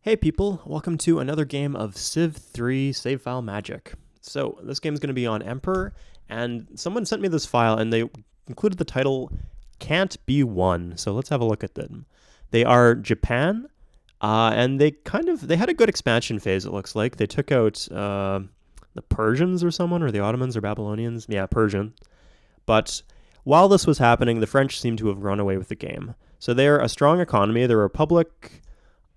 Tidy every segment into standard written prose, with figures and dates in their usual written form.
Hey people, welcome to another game of Civ 3 Save File Magic. So, this game is going to be on Emperor, and someone sent me this file and they included the title Can't Be Won. So, let's have a look at them. They are Japan, and they had a good expansion phase, it looks like. They took out the Persians or someone, or the Ottomans or Babylonians. Yeah, Persian. But while this was happening, the French seem to have run away with the game. So, they're a strong economy, they're a republic.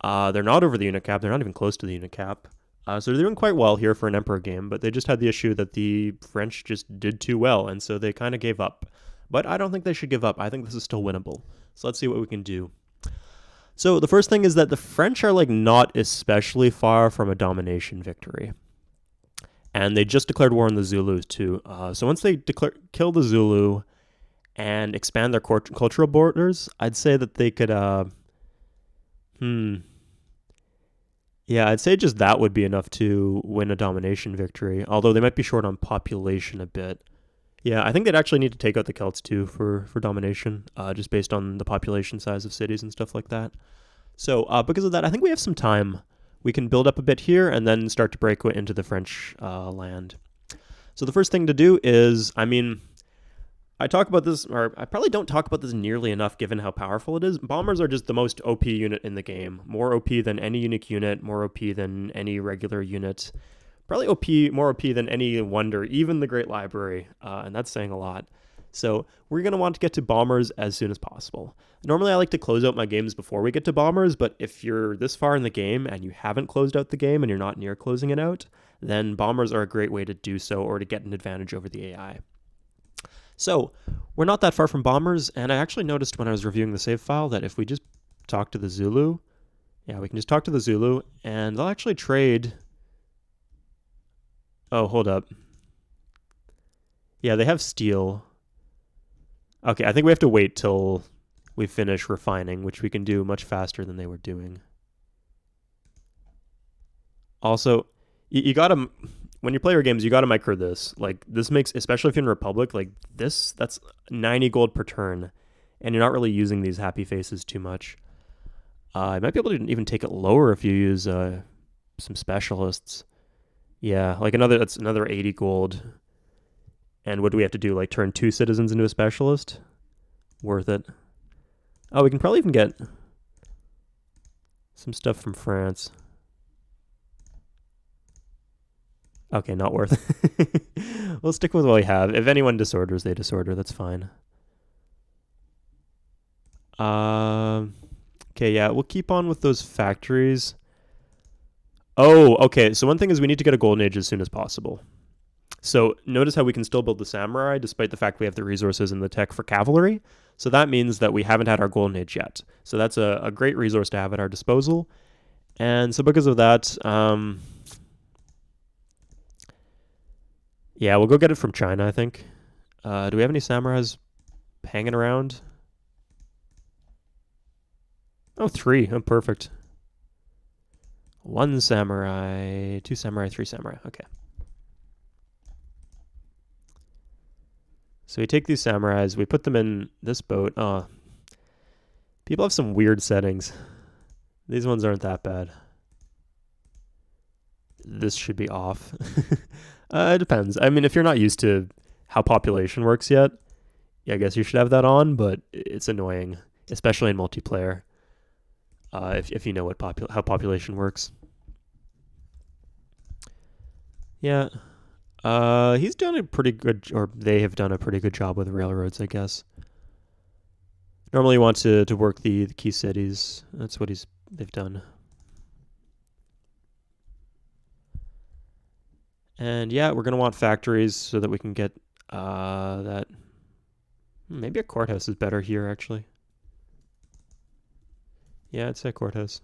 They're not over the unit cap. They're not even close to the unit cap. So they're doing quite well here for an Emperor game, but they just had the issue that the French just did too well, and so they kind of gave up. But I don't think they should give up. I think this is still winnable. So let's see what we can do. So the first thing is that the French are not especially far from a domination victory. And they just declared war on the Zulus too. So once they kill the Zulu and expand their cultural borders, I'd say that they could yeah, I'd say just that would be enough to win a domination victory, although they might be short on population a bit. Yeah, I think they'd actually need to take out the Celts too for domination, just based on the population size of cities and stuff like that. So because of that, I think we have some time. We can build up a bit here and then start to break into the French land. So the first thing to do is, I talk about this, or I probably don't talk about this nearly enough given how powerful it is. Bombers are just the most OP unit in the game. More OP than any unique unit, more OP than any regular unit. Probably more OP than any wonder, even the Great Library, and that's saying a lot. So we're going to want to get to bombers as soon as possible. Normally I like to close out my games before we get to bombers, but if you're this far in the game and you haven't closed out the game and you're not near closing it out, then bombers are a great way to do so or to get an advantage over the AI. So we're not that far from bombers, and I actually noticed when I was reviewing the save file that if we just talk to the Zulu, yeah, we can just talk to the Zulu, and they'll actually trade. Oh, hold up. Yeah, they have steel. Okay, I think we have to wait till we finish refining, which we can do much faster than they were doing. Also, you gotta, when you play your games, you gotta micro this. This makes, especially if you're in Republic, that's 90 gold per turn, and you're not really using these happy faces too much. I might be able to even take it lower if you use some specialists. Yeah, that's another 80 gold. And what do we have to do? Turn 2 citizens into a specialist? Worth it. Oh, we can probably even get some stuff from France. Okay, not worth it. We'll stick with what we have. If anyone disorders, they disorder. That's fine. Okay, yeah, we'll keep on with those factories. Oh, okay. So one thing is we need to get a golden age as soon as possible. So notice how we can still build the samurai despite the fact we have the resources and the tech for cavalry. So that means that we haven't had our golden age yet. So that's a great resource to have at our disposal. And so because of that, yeah, we'll go get it from China, I think. Do we have any samurais hanging around? Oh, 3. Oh, perfect. 1 samurai, 2 samurai, 3 samurai. Okay. So we take these samurais, we put them in this boat. Oh, people have some weird settings. These ones aren't that bad. This should be off. It depends. If you're not used to how population works yet, yeah, I guess you should have that on, but it's annoying, especially in multiplayer, if you know how population works. Yeah. He's done a pretty good, or they have done a pretty good job with railroads, I guess. Normally you want to work the key cities. That's what they've done. And yeah, we're going to want factories so that we can get that. Maybe a courthouse is better here, actually. Yeah, I'd say courthouse.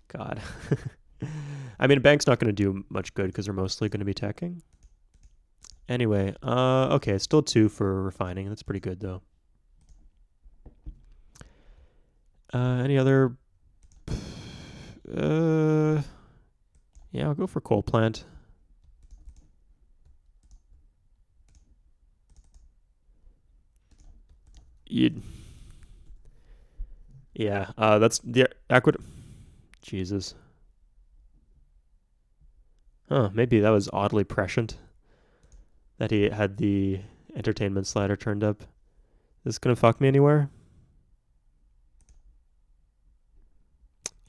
God. A bank's not going to do much good because they're mostly going to be teching. Anyway, okay, still 2 for refining. That's pretty good, though. Any other? Yeah, I'll go for coal plant. Yeah, that's the Aquid. Jesus. Huh, maybe that was oddly prescient that he had the entertainment slider turned up. Is this gonna fuck me anywhere?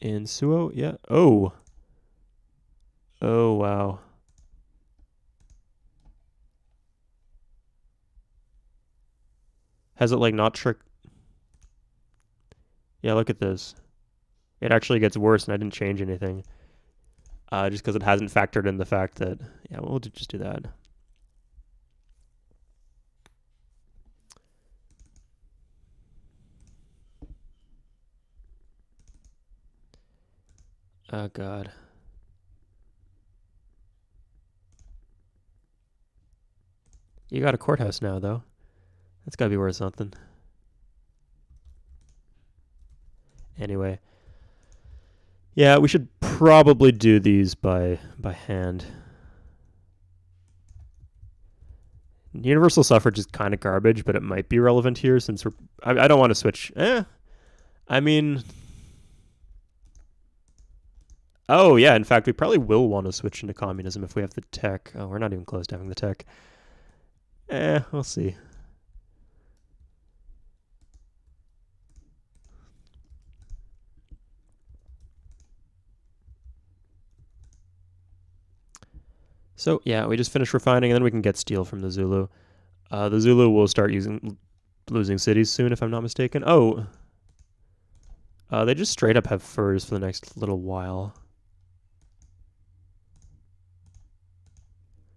In Suo? Yeah. Oh. Oh, wow. Has it like not trick? Yeah, look at this. It actually gets worse and I didn't change anything. Just because it hasn't factored in the fact that, yeah, we'll just do that. Oh, God. You got a courthouse now, though. That's gotta be worth something. Anyway. Yeah, we should probably do these by hand. Universal suffrage is kind of garbage, but it might be relevant here since we're. I don't want to switch. I mean. Oh, yeah, in fact, we probably will want to switch into communism if we have the tech. Oh, we're not even close to having the tech. We'll see. So, yeah, we just finished refining, and then we can get steel from the Zulu. The Zulu will start losing cities soon, if I'm not mistaken. Oh, they just straight up have furs for the next little while.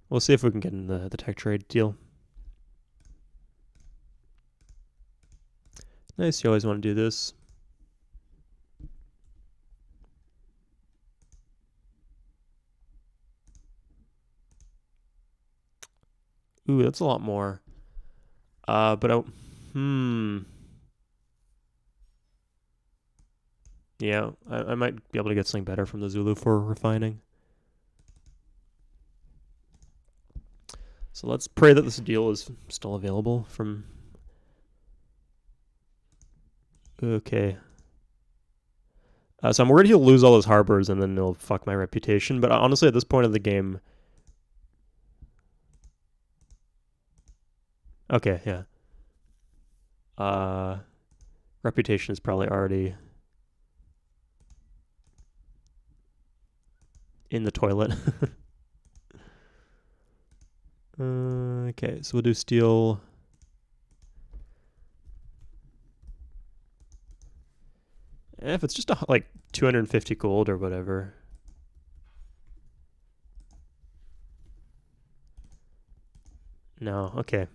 We'll see if we can get in the tech trade deal. Nice, you always want to do this. Ooh, that's a lot more. But yeah, I might be able to get something better from the Zulu for refining. So let's pray that this deal is still available from. Okay. So I'm worried he'll lose all his harbors and then he'll fuck my reputation. But honestly, at this point of the game. Okay, yeah. Reputation is probably already in the toilet. Okay, so we'll do steel. If it's just like 250 gold or whatever. No, okay.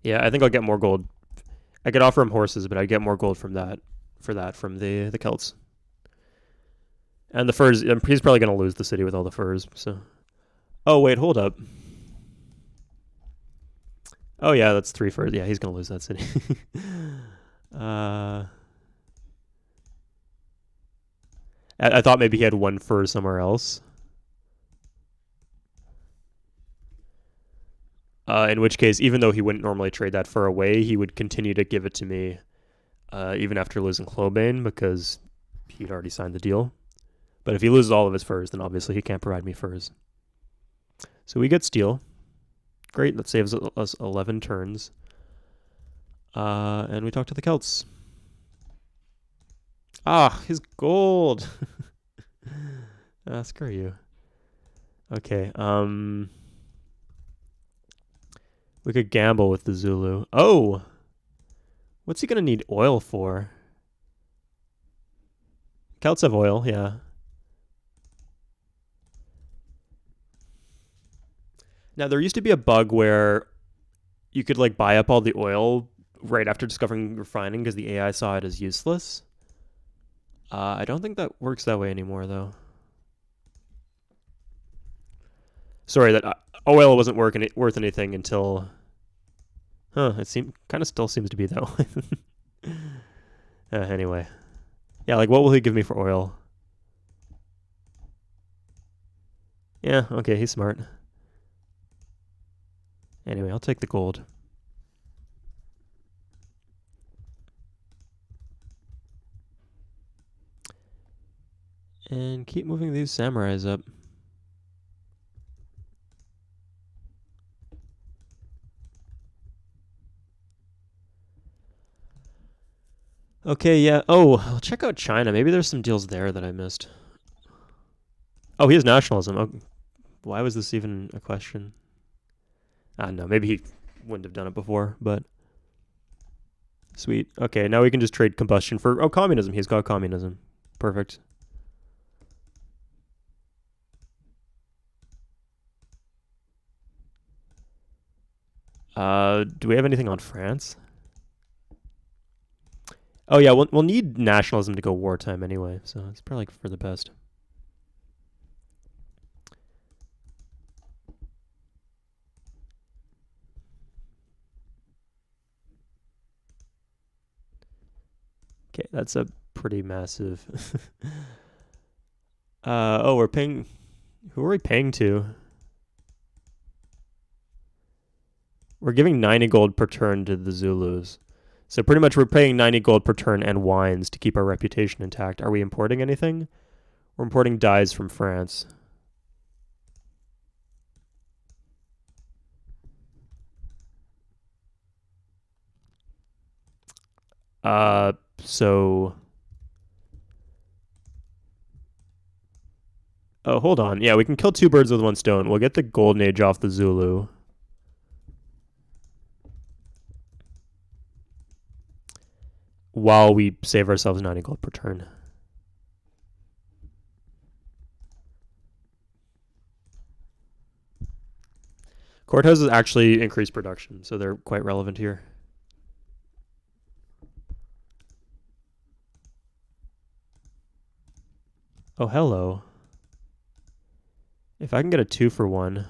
Yeah, I think I'll get more gold. I could offer him horses, but I'd get more gold from that from the Celts. And the furs, he's probably going to lose the city with all the furs. So, oh wait, hold up. Oh yeah, that's 3 furs. Yeah, he's going to lose that city. I thought maybe he had 1 fur somewhere else. In which case, even though he wouldn't normally trade that fur away, he would continue to give it to me, even after losing Clobane, because he'd already signed the deal. But if he loses all of his furs, then obviously he can't provide me furs. So we get steel. Great, that saves us 11 turns. And we talk to the Celts. Ah, his gold. Screw you. Okay, we could gamble with the Zulu. Oh! What's he gonna need oil for? Celts have oil, yeah. Now, there used to be a bug where you could like buy up all the oil right after discovering refining because the AI saw it as useless. I don't think that works that way anymore, though. Sorry, that oil wasn't worth anything until. Huh? It kind of still seems to be though. Anyway, yeah. Like, what will he give me for oil? Yeah. Okay, he's smart. Anyway, I'll take the gold. And keep moving these samurais up. Okay, yeah. Oh, check out China. Maybe there's some deals there that I missed. Oh, he has nationalism. Oh, why was this even a question? I don't know. Maybe he wouldn't have done it before, but sweet. Okay, now we can just trade combustion for communism. He's got communism. Perfect. Do we have anything on France? Oh yeah, we'll need nationalism to go wartime anyway, so it's probably for the best. Okay, that's a pretty massive. We're paying. Who are we paying to? We're giving 90 gold per turn to the Zulus. So pretty much we're paying 90 gold per turn and wines to keep our reputation intact. Are we importing anything? We're importing dyes from France. So. Oh, hold on. Yeah, we can kill two birds with one stone. We'll get the Golden Age off the Zulu. While we save ourselves 90 gold per turn. Courthouses actually increase production, so they're quite relevant here. Oh, hello. If I can get a 2-for-1.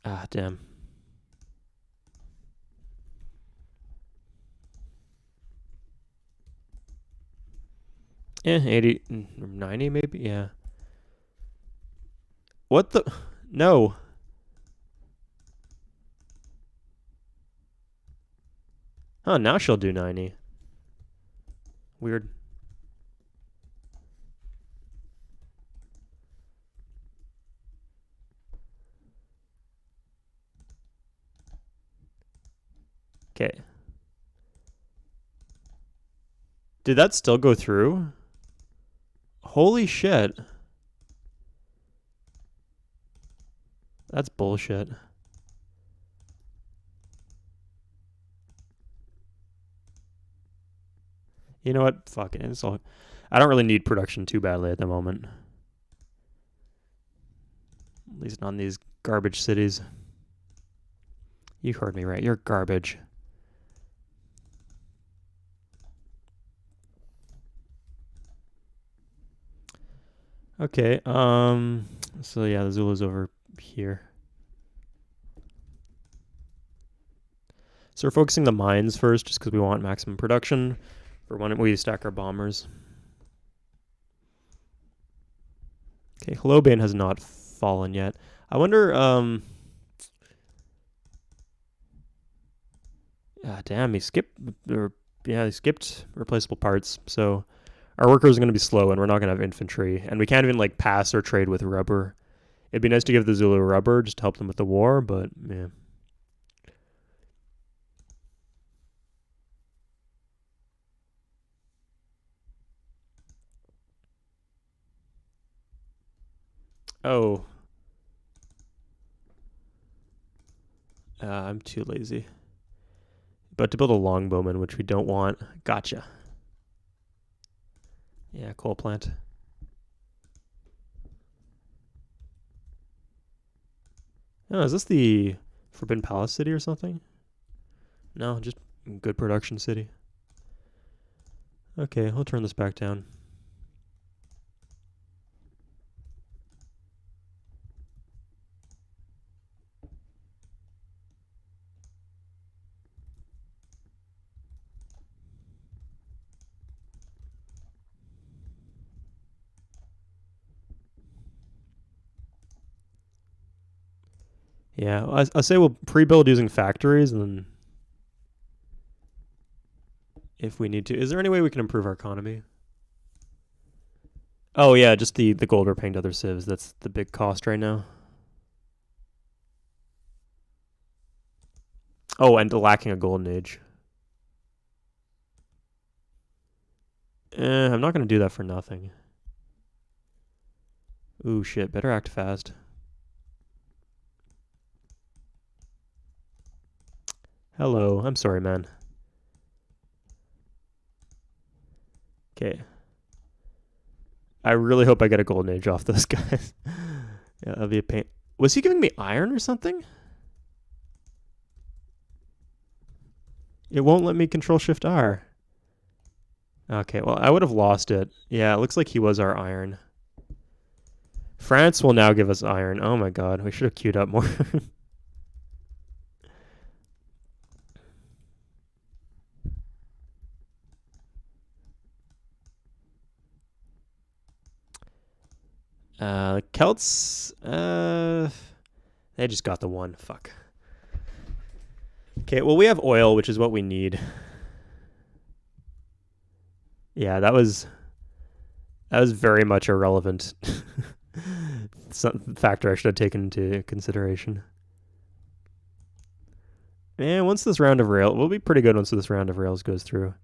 Ah, damn. Yeah, 80, 90 maybe? Yeah. What the? No. Oh, now she'll do 90. Weird. Okay. Did that still go through? Holy shit. That's bullshit. You know what? Fuck it. I don't really need production too badly at the moment. At least not in these garbage cities. You heard me right. You're garbage. Okay. So yeah, the Zulu's over here. So we're focusing the mines first, just because we want maximum production for when we stack our bombers. Okay, Helobane has not fallen yet. I wonder. Damn, he skipped. He skipped replaceable parts. So our workers are going to be slow, and we're not going to have infantry, and we can't even like pass or trade with rubber. It'd be nice to give the Zulu rubber just to help them with the war, but yeah. Oh, I'm too lazy. But to build a longbowman, which we don't want. Gotcha. Yeah, coal plant. Oh, is this the Forbidden Palace city or something? No, just good production city. Okay, I'll turn this back down. Yeah, I say we'll pre-build using factories, and then if we need to, is there any way we can improve our economy? Oh yeah, just the gold we're paying to other civs. That's the big cost right now. Oh, and lacking a golden age. I'm not gonna do that for nothing. Ooh shit, better act fast. Hello, I'm sorry, man. Okay. I really hope I get a golden age off those guys. Yeah, that'll be a pain. Was he giving me iron or something? It won't let me control shift R. Okay, well, I would have lost it. Yeah, it looks like he was our iron. France will now give us iron. Oh my god, we should have queued up more. Celts, they just got the one. Fuck. Okay, well, we have oil, which is what we need. Yeah, that was very much irrelevant. Some factor I should have taken into consideration. And once this round of rail, we'll be pretty good once this round of rails goes through.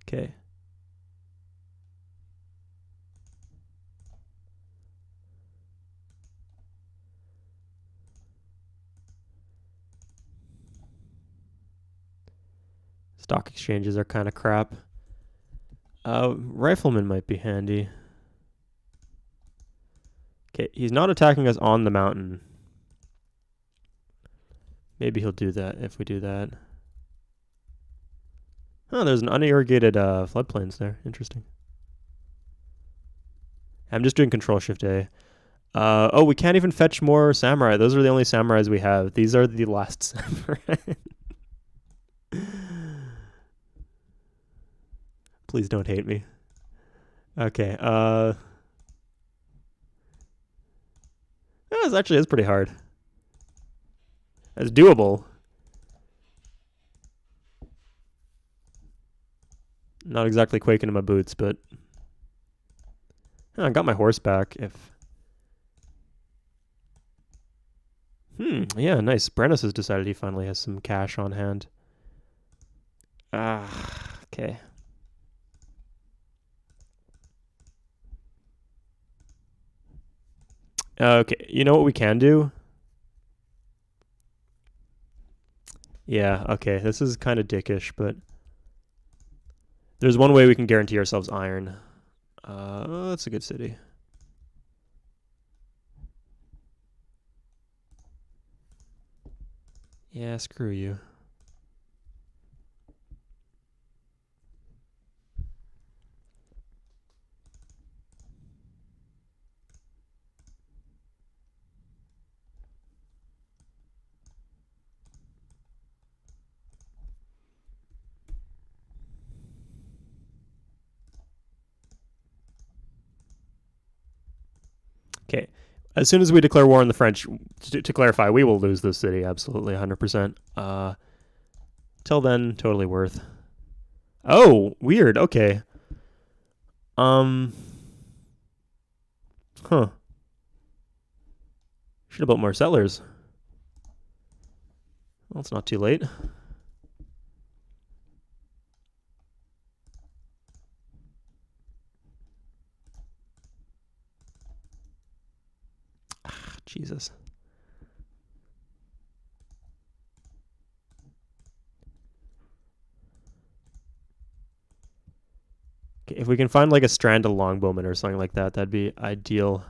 Okay. Stock exchanges are kind of crap. Rifleman might be handy. Okay, he's not attacking us on the mountain. Maybe he'll do that if we do that. Oh, there's an unirrigated floodplains there. Interesting. I'm just doing Control Shift A. Oh, we can't even fetch more samurai. Those are the only samurais we have. These are the last samurai. Please don't hate me. Okay. That actually is pretty hard. It's doable. Not exactly quaking in my boots, but I got my horse back. Yeah, nice. Brennus has decided he finally has some cash on hand. Okay. Okay, you know what we can do? Yeah, okay, this is kind of dickish, but there's one way we can guarantee ourselves iron. That's a good city. Yeah, screw you. Okay. As soon as we declare war on the French, to clarify, we will lose this city, absolutely, 100%. Till then, totally worth. Oh, weird. Okay. Huh. Should have built more settlers. Well, it's not too late. Jesus. Okay, if we can find like a strand of longbowmen or something like that, that'd be ideal.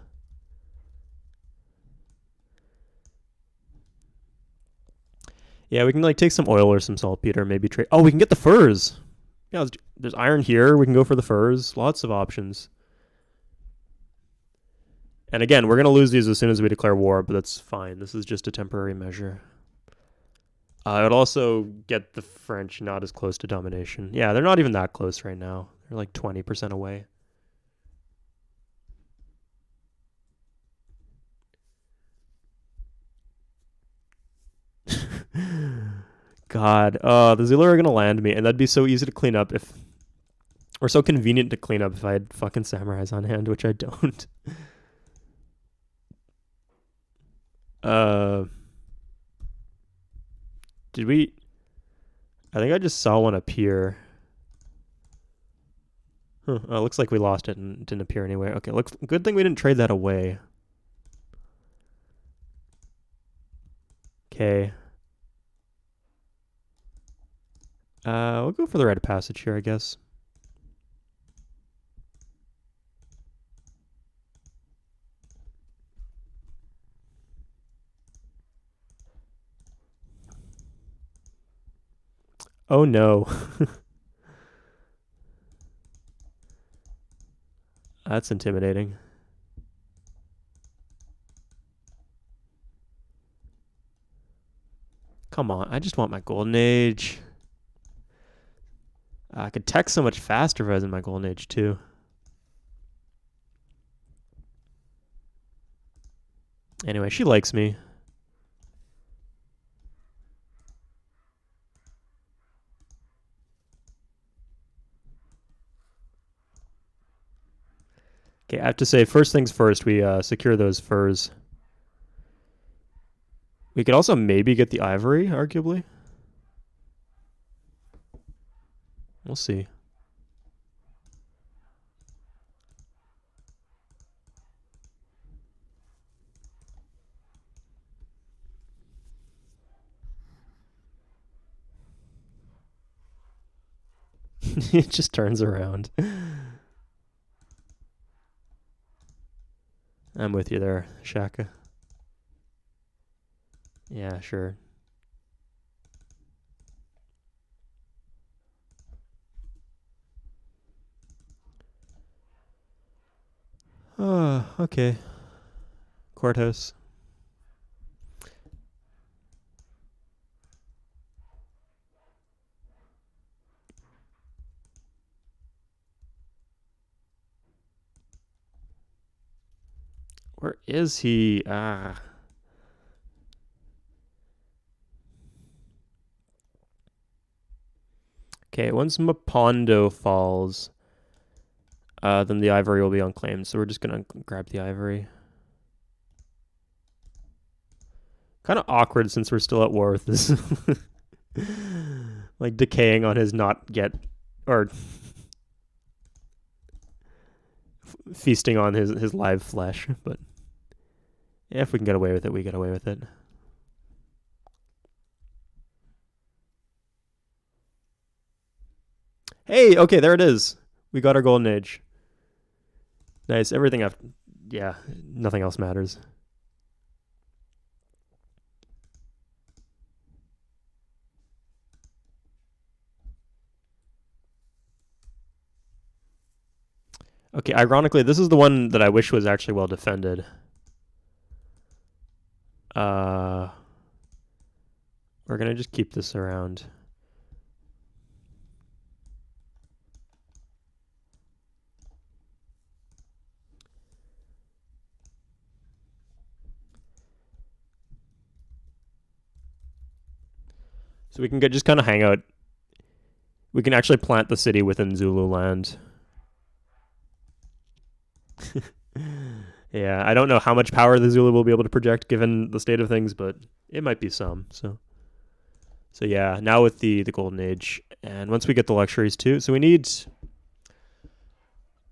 Yeah, we can like take some oil or some saltpeter, maybe trade. Oh, we can get the furs. Yeah, there's iron here. We can go for the furs. Lots of options. And again, we're going to lose these as soon as we declare war, but that's fine. This is just a temporary measure. It would also get the French not as close to domination. Yeah, they're not even that close right now. They're like 20% away. God, the Zulu are gonna land me, and that'd be so easy to clean up if, or so convenient to clean up if I had fucking samurais on hand, which I don't. uh, did we? I think I just saw one appear. Huh, looks like we lost it and didn't appear anywhere. Okay, looks good thing we didn't trade that away. Okay. We'll go for the rite of passage here, I guess. Oh no. That's intimidating. Come on, I just want my golden age. I could tech so much faster if I was in my golden age too. Anyway, she likes me. Okay, I have to say, first things first, we secure those furs. We could also maybe get the ivory, arguably. We'll see. It just turns around. I'm with you there, Shaka. Yeah, sure. Oh, okay. Courthouse. Where is he? Ah. Okay, once Mapondo falls, then the ivory will be unclaimed. So we're just gonna grab the ivory. Kind of awkward since we're still at war with this. Like decaying on his not yet, or feasting on his live flesh. But yeah, if we can get away with it, we get away with it. Hey, okay, there it is. We got our golden age. Nice. Everything after, yeah, nothing else matters. Okay, ironically, this is the one that I wish was actually well defended. We're gonna just keep this around. So we can just kind of hang out. We can actually plant the city within Zululand. Yeah, I don't know how much power the Zulu will be able to project given the state of things, but it might be some. So yeah, now with the golden age, and once we get the luxuries too, so we need.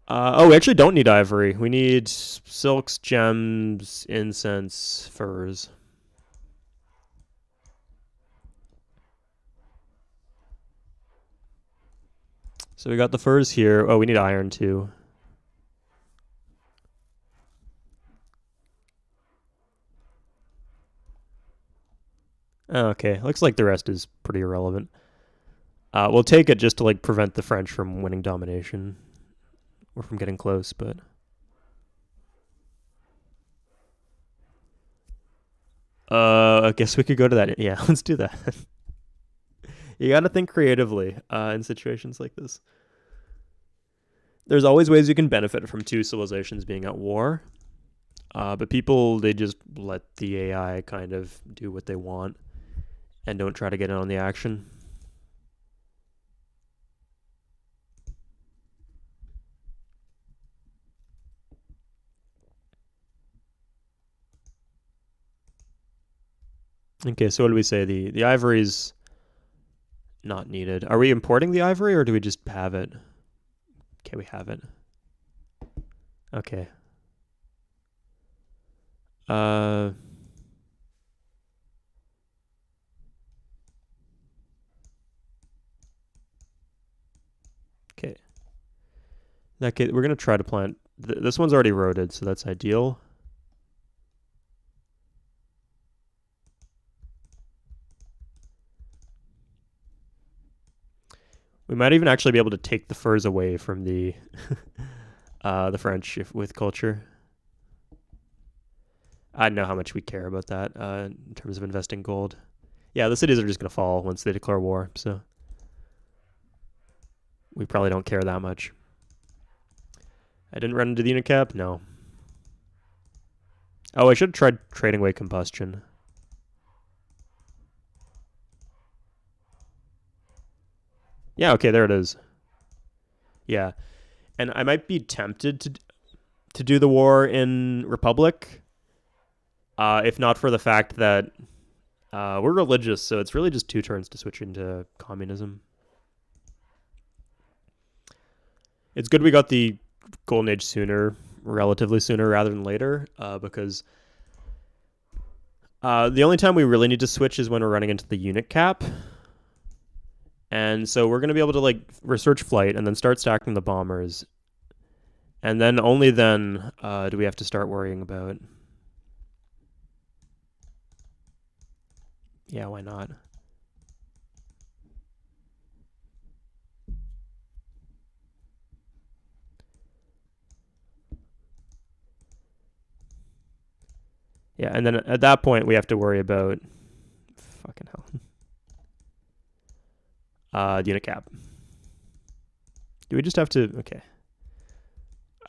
We actually don't need ivory. We need silks, gems, incense, furs. So we got the furs here. Oh, we need iron too. Okay, looks like the rest is pretty irrelevant. We'll take it just to like prevent the French from winning domination or from getting close, but I guess we could go to that. Yeah, let's do that. You got to think creatively in situations like this. There's always ways you can benefit from two civilizations being at war, but people, they just let the AI kind of do what they want and don't try to get in on the action. Okay, so what do we say? The ivory's not needed. Are we importing the ivory or do we just have it? Okay, we have it. Okay. Uh, okay. In that case, we're gonna try to plant. This one's already eroded, so that's ideal. We might even actually be able to take the furs away from the French with culture. I don't know how much we care about that in terms of investing gold. Yeah, the cities are just gonna fall once they declare war, so we probably don't care that much. I didn't run into the unit cap. No. Oh, I should have tried trading away combustion. Yeah, okay, there it is. Yeah, and I might be tempted to do the war in Republic, if not for the fact that we're religious, so it's really just 2 turns to switch into communism. It's good we got the Golden Age sooner, relatively sooner rather than later, because the only time we really need to switch is when we're running into the unit cap. And so we're going to be able to like research flight and then start stacking the bombers. And then only then do we have to start worrying about. Yeah, why not? Yeah, and then at that point we have to worry about fucking hell. The unit cap. Do we just have to? Okay.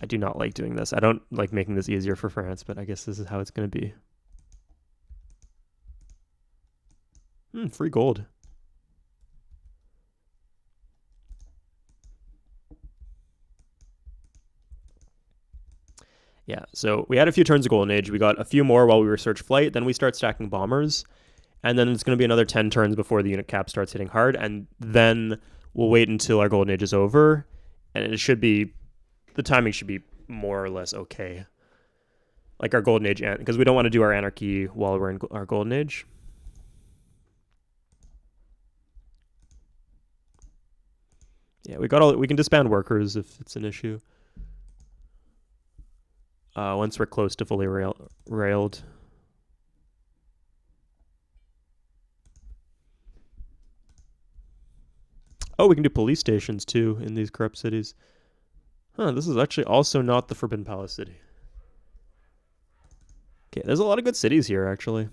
I do not like doing this. I don't like making this easier for France, but I guess this is how it's going to be. Free gold. Yeah, so we had a few turns of Golden Age. We got a few more while we research flight. Then we start stacking bombers. And then it's going to be another 10 turns before the unit cap starts hitting hard. And then we'll wait until our Golden Age is over. And it should be, the timing should be more or less okay. Like our Golden Age, because we don't want to do our Anarchy while we're in our Golden Age. Yeah, we can disband workers if it's an issue. Once we're close to fully railed. Oh, we can do police stations too in these corrupt cities. Huh, this is actually also not the Forbidden Palace city. Okay, there's a lot of good cities here actually.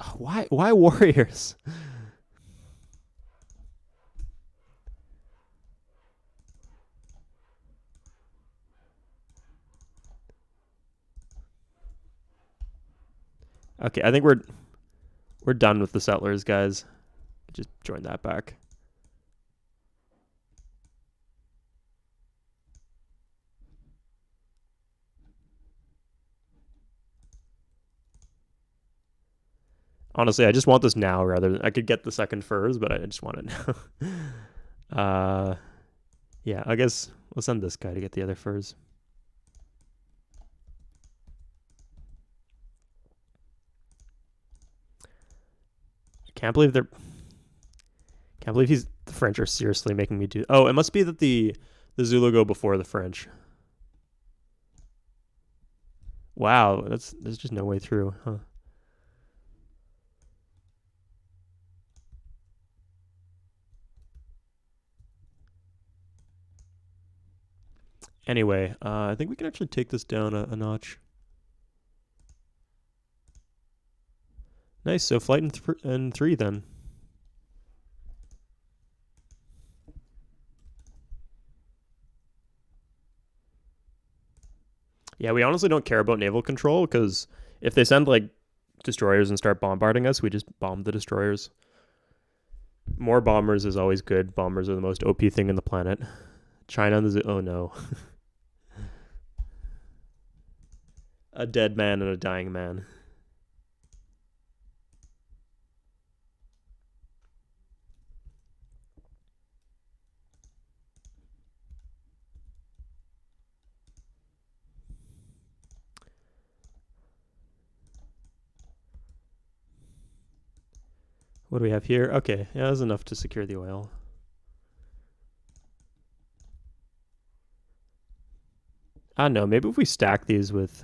Oh, why warriors? Okay, I think we're done with the settlers, guys. Just join that back. Honestly, I just want this now rather than I could get the second furs, but I just want it now. Yeah, I guess we'll send this guy to get the other furs. Can't believe the French are seriously making me do. Oh, it must be that the Zulu go before the French. Wow, there's just no way through, huh? Anyway, I think we can actually take this down a notch. Nice. So flight in 3 then. Yeah, we honestly don't care about naval control because if they send like destroyers and start bombarding us, we just bomb the destroyers. More bombers is always good. Bombers are the most OP thing in the planet. China, oh no. A dead man and a dying man. What do we have here? Okay, yeah, that's enough to secure the oil. I don't know, maybe if we stack these with...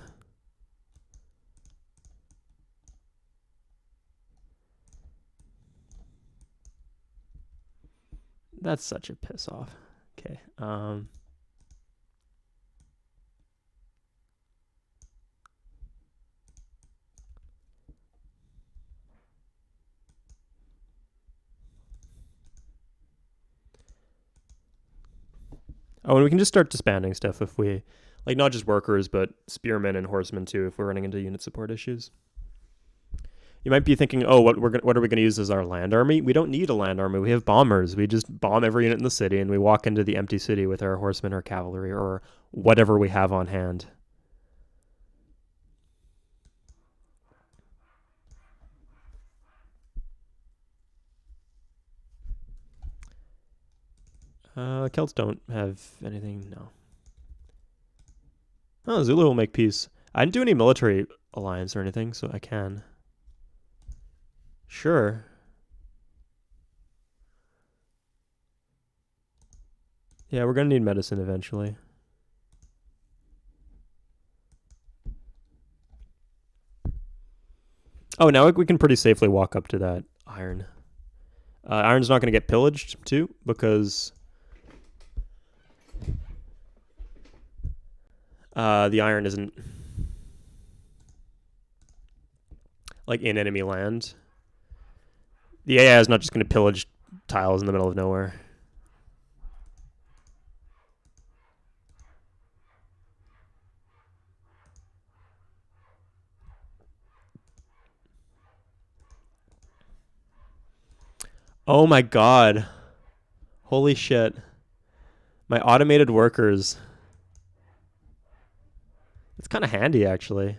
That's such a piss off. Okay. Oh, and we can just start disbanding stuff if we... Like, not just workers, but spearmen and horsemen, too, if we're running into unit support issues. You might be thinking, oh, what are we going to use as our land army? We don't need a land army. We have bombers. We just bomb every unit in the city, and we walk into the empty city with our horsemen or cavalry or whatever we have on hand. Celts don't have anything, no. Oh, Zulu will make peace. I didn't do any military alliance or anything, so I can. Sure. Yeah, we're gonna need medicine eventually. Oh, now we can pretty safely walk up to that iron. Iron's not gonna get pillaged too because the iron isn't like in enemy land. The AI is not just gonna pillage tiles in the middle of nowhere. Oh my god. Holy shit. My automated workers. It's kind of handy, actually.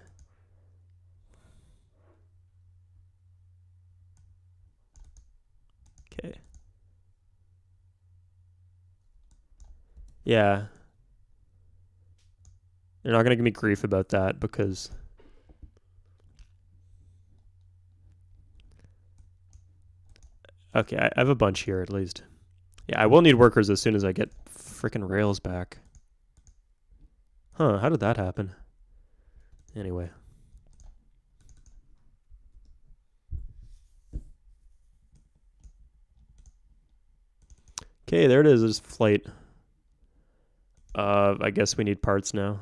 Okay. Yeah. They're not going to give me grief about that because... Okay, I have a bunch here at least. Yeah, I will need workers as soon as I get freaking rails back. Huh, how did that happen? Anyway. Okay, there it is. There's flight. I guess we need parts now.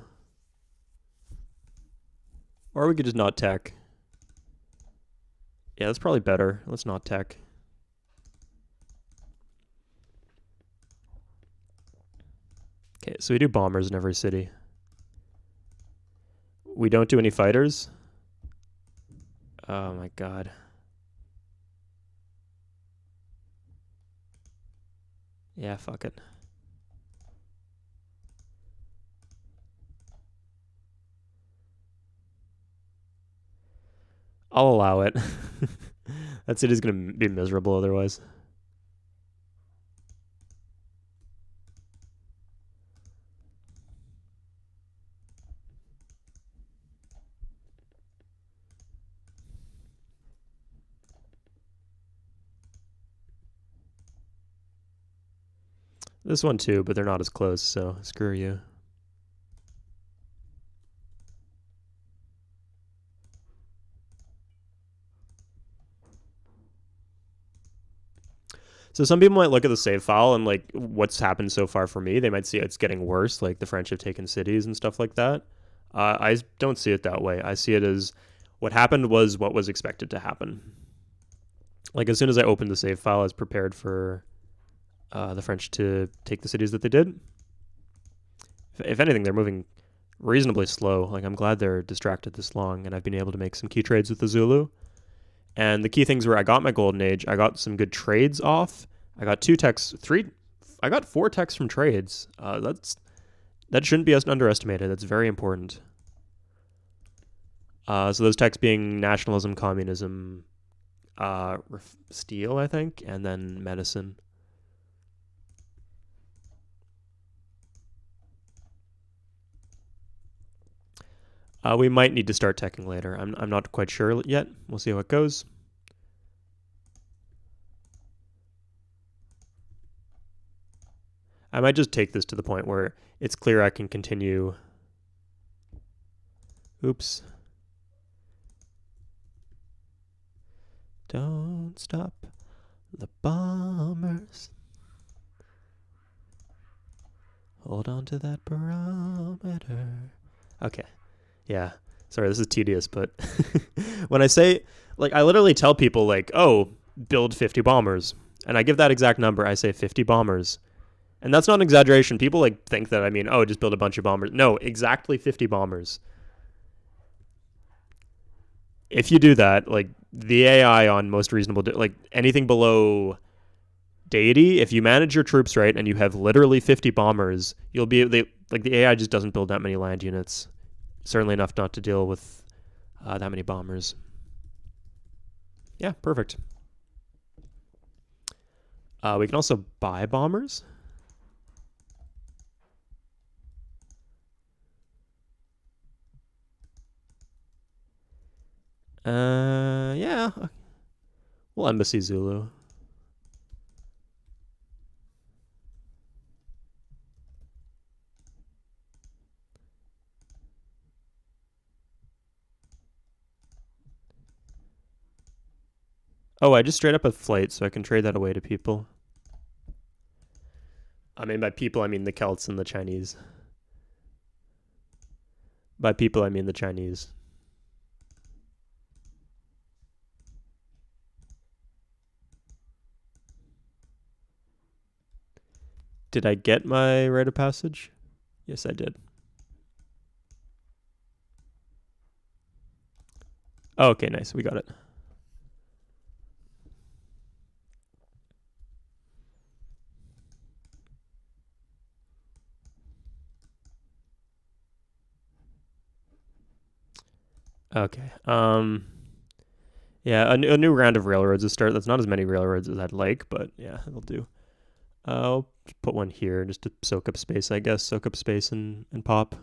Or we could just not tech. Yeah, that's probably better. Let's not tech. Okay, so we do bombers in every city. We don't do any fighters. Oh my god. Yeah, fuck it. I'll allow it. That city's gonna be miserable otherwise. This one too, but they're not as close, so screw you. So some people might look at the save file and like what's happened so far for me. They might see it's getting worse, like the French have taken cities and stuff like that. I don't see it that way. I see it as what happened was what was expected to happen. Like, as soon as I opened the save file, I was prepared for the French to take the cities that they did. If anything, they're moving reasonably slow. Like, I'm glad they're distracted this long, and I've been able to make some key trades with the Zulu. And the key things were I got my golden age, I got some good trades off, I got 2 techs, 3, I got 4 techs from trades. That shouldn't be underestimated. That's very important. So those techs being nationalism, communism, steel, I think, and then medicine. We might need to start teching later. I'm not quite sure yet. We'll see how it goes. I might just take this to the point where it's clear I can continue. Oops. Don't stop the bombers. Hold on to that barometer. Okay. Yeah. Sorry, this is tedious, but when I say, like, I literally tell people, like, oh, build 50 bombers. And I give that exact number. I say 50 bombers. And that's not an exaggeration. People, like, think that I mean, oh, just build a bunch of bombers. No, exactly 50 bombers. If you do that, like, the AI on most reasonable, like, anything below deity, if you manage your troops right and you have literally 50 bombers, you'll be, like, the AI just doesn't build that many land units. Certainly enough not to deal with that many bombers. Yeah, perfect. We can also buy bombers. Yeah. We'll embassy Zulu. Oh, I just straight up a flight, so I can trade that away to people. I mean, by people, I mean the Celts and the Chinese. By people, I mean the Chinese. Did I get my rite of passage? Yes, I did. Oh, okay, nice. We got it. Okay. Yeah, a new round of railroads to start. That's not as many railroads as I'd like, but yeah, it'll do. I'll put one here just to soak up space, I guess. Soak up space and pop.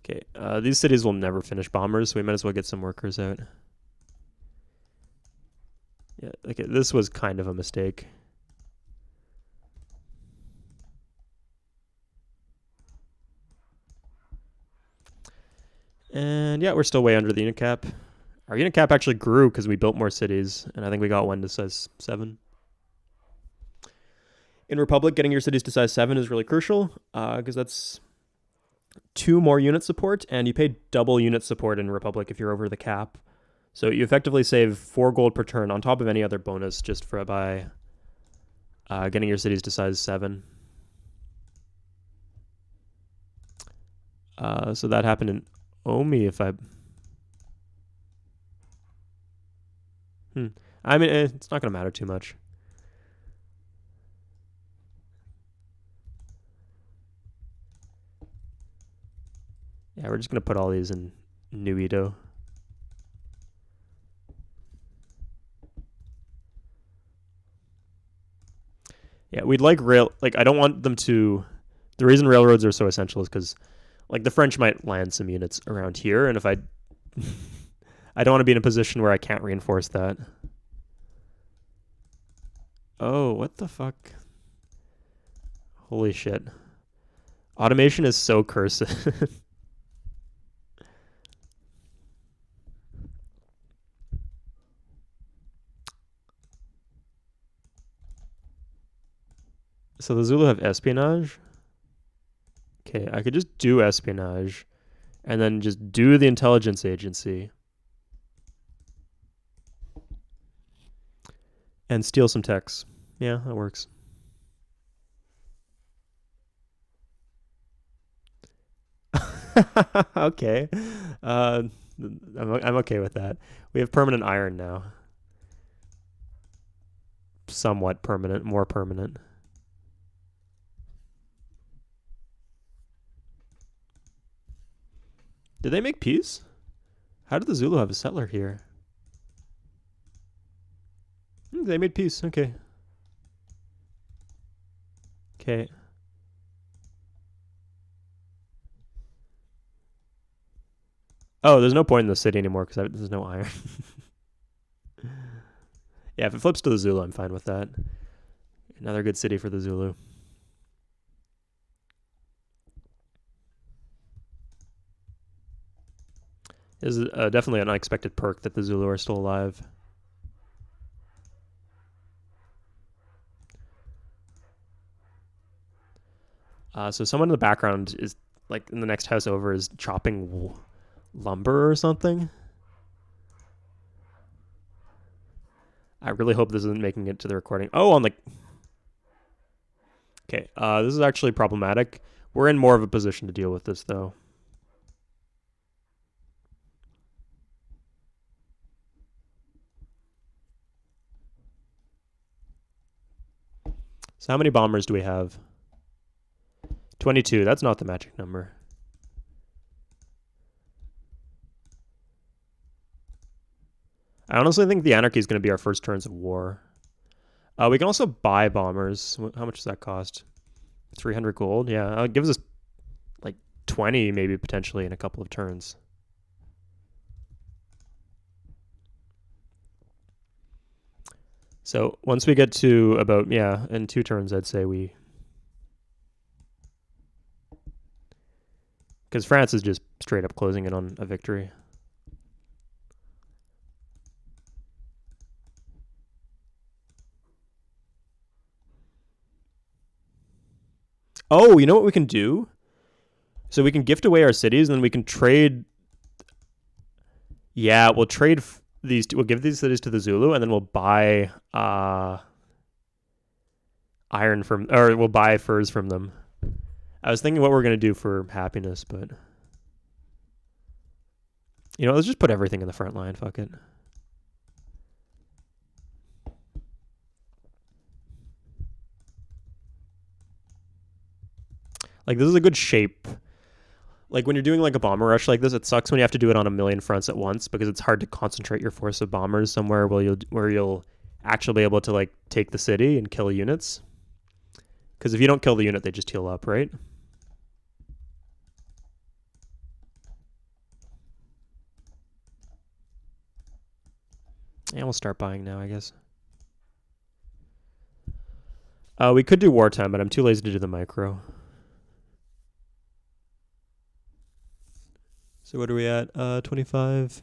Okay, these cities will never finish bombers, so we might as well get some workers out. Yeah, okay, this was kind of a mistake. And yeah, we're still way under the unit cap. Our unit cap actually grew because we built more cities, and I think we got one to size 7. In Republic, getting your cities to size 7 is really crucial because that's 2 more unit support, and you pay double unit support in Republic if you're over the cap. So you effectively save 4 gold per turn on top of any other bonus just by getting your cities to size 7. So that happened in Omi, if I... I mean, it's not going to matter too much. Yeah, we're just going to put all these in New Edo. Yeah, we'd like I don't want them to... The reason railroads are so essential is because, like, the French might land some units around here, and if I... I don't want to be in a position where I can't reinforce that. Oh, what the fuck? Holy shit. Automation is so cursed. So the Zulu have espionage. Okay, I could just do espionage and then just do the intelligence agency and steal some techs. Yeah, that works. Okay. I'm okay with that. We have permanent iron now. Somewhat permanent, more permanent. Did they make peace? How did the Zulu have a settler here? They made peace. Okay. Okay. Oh, there's no point in the city anymore because there's no iron. Yeah, if it flips to the Zulu, I'm fine with that. Another good city for the Zulu. This is definitely an unexpected perk that the Zulu are still alive. So someone in the background is, like, in the next house over is chopping lumber or something. I really hope this isn't making it to the recording. Oh, on the... Okay, this is actually problematic. We're in more of a position to deal with this, though. So how many bombers do we have? 22. That's not the magic number. I honestly think the anarchy is going to be our first turns of war. We can also buy bombers. How much does that cost? 300 gold? Yeah, it gives us like 20 maybe potentially in a couple of turns. So once we get to about, yeah, in 2 turns, I'd say we... Because France is just straight up closing in on a victory. Oh, you know what we can do? So we can gift away our cities, and then we can trade... Yeah, we'll trade these... We'll give these cities to the Zulu, and then we'll buy iron from... Or we'll buy furs from them. I was thinking what we're going to do for happiness, but... You know, let's just put everything in the front line. Fuck it. Like, this is a good shape. Like, when you're doing, like, a bomber rush like this, it sucks when you have to do it on a million fronts at once because it's hard to concentrate your force of bombers somewhere where you'll actually be able to, like, take the city and kill units. Because if you don't kill the unit, they just heal up, right? And we'll start buying now, I guess. We could do wartime, but I'm too lazy to do the micro. So what are we at? 25.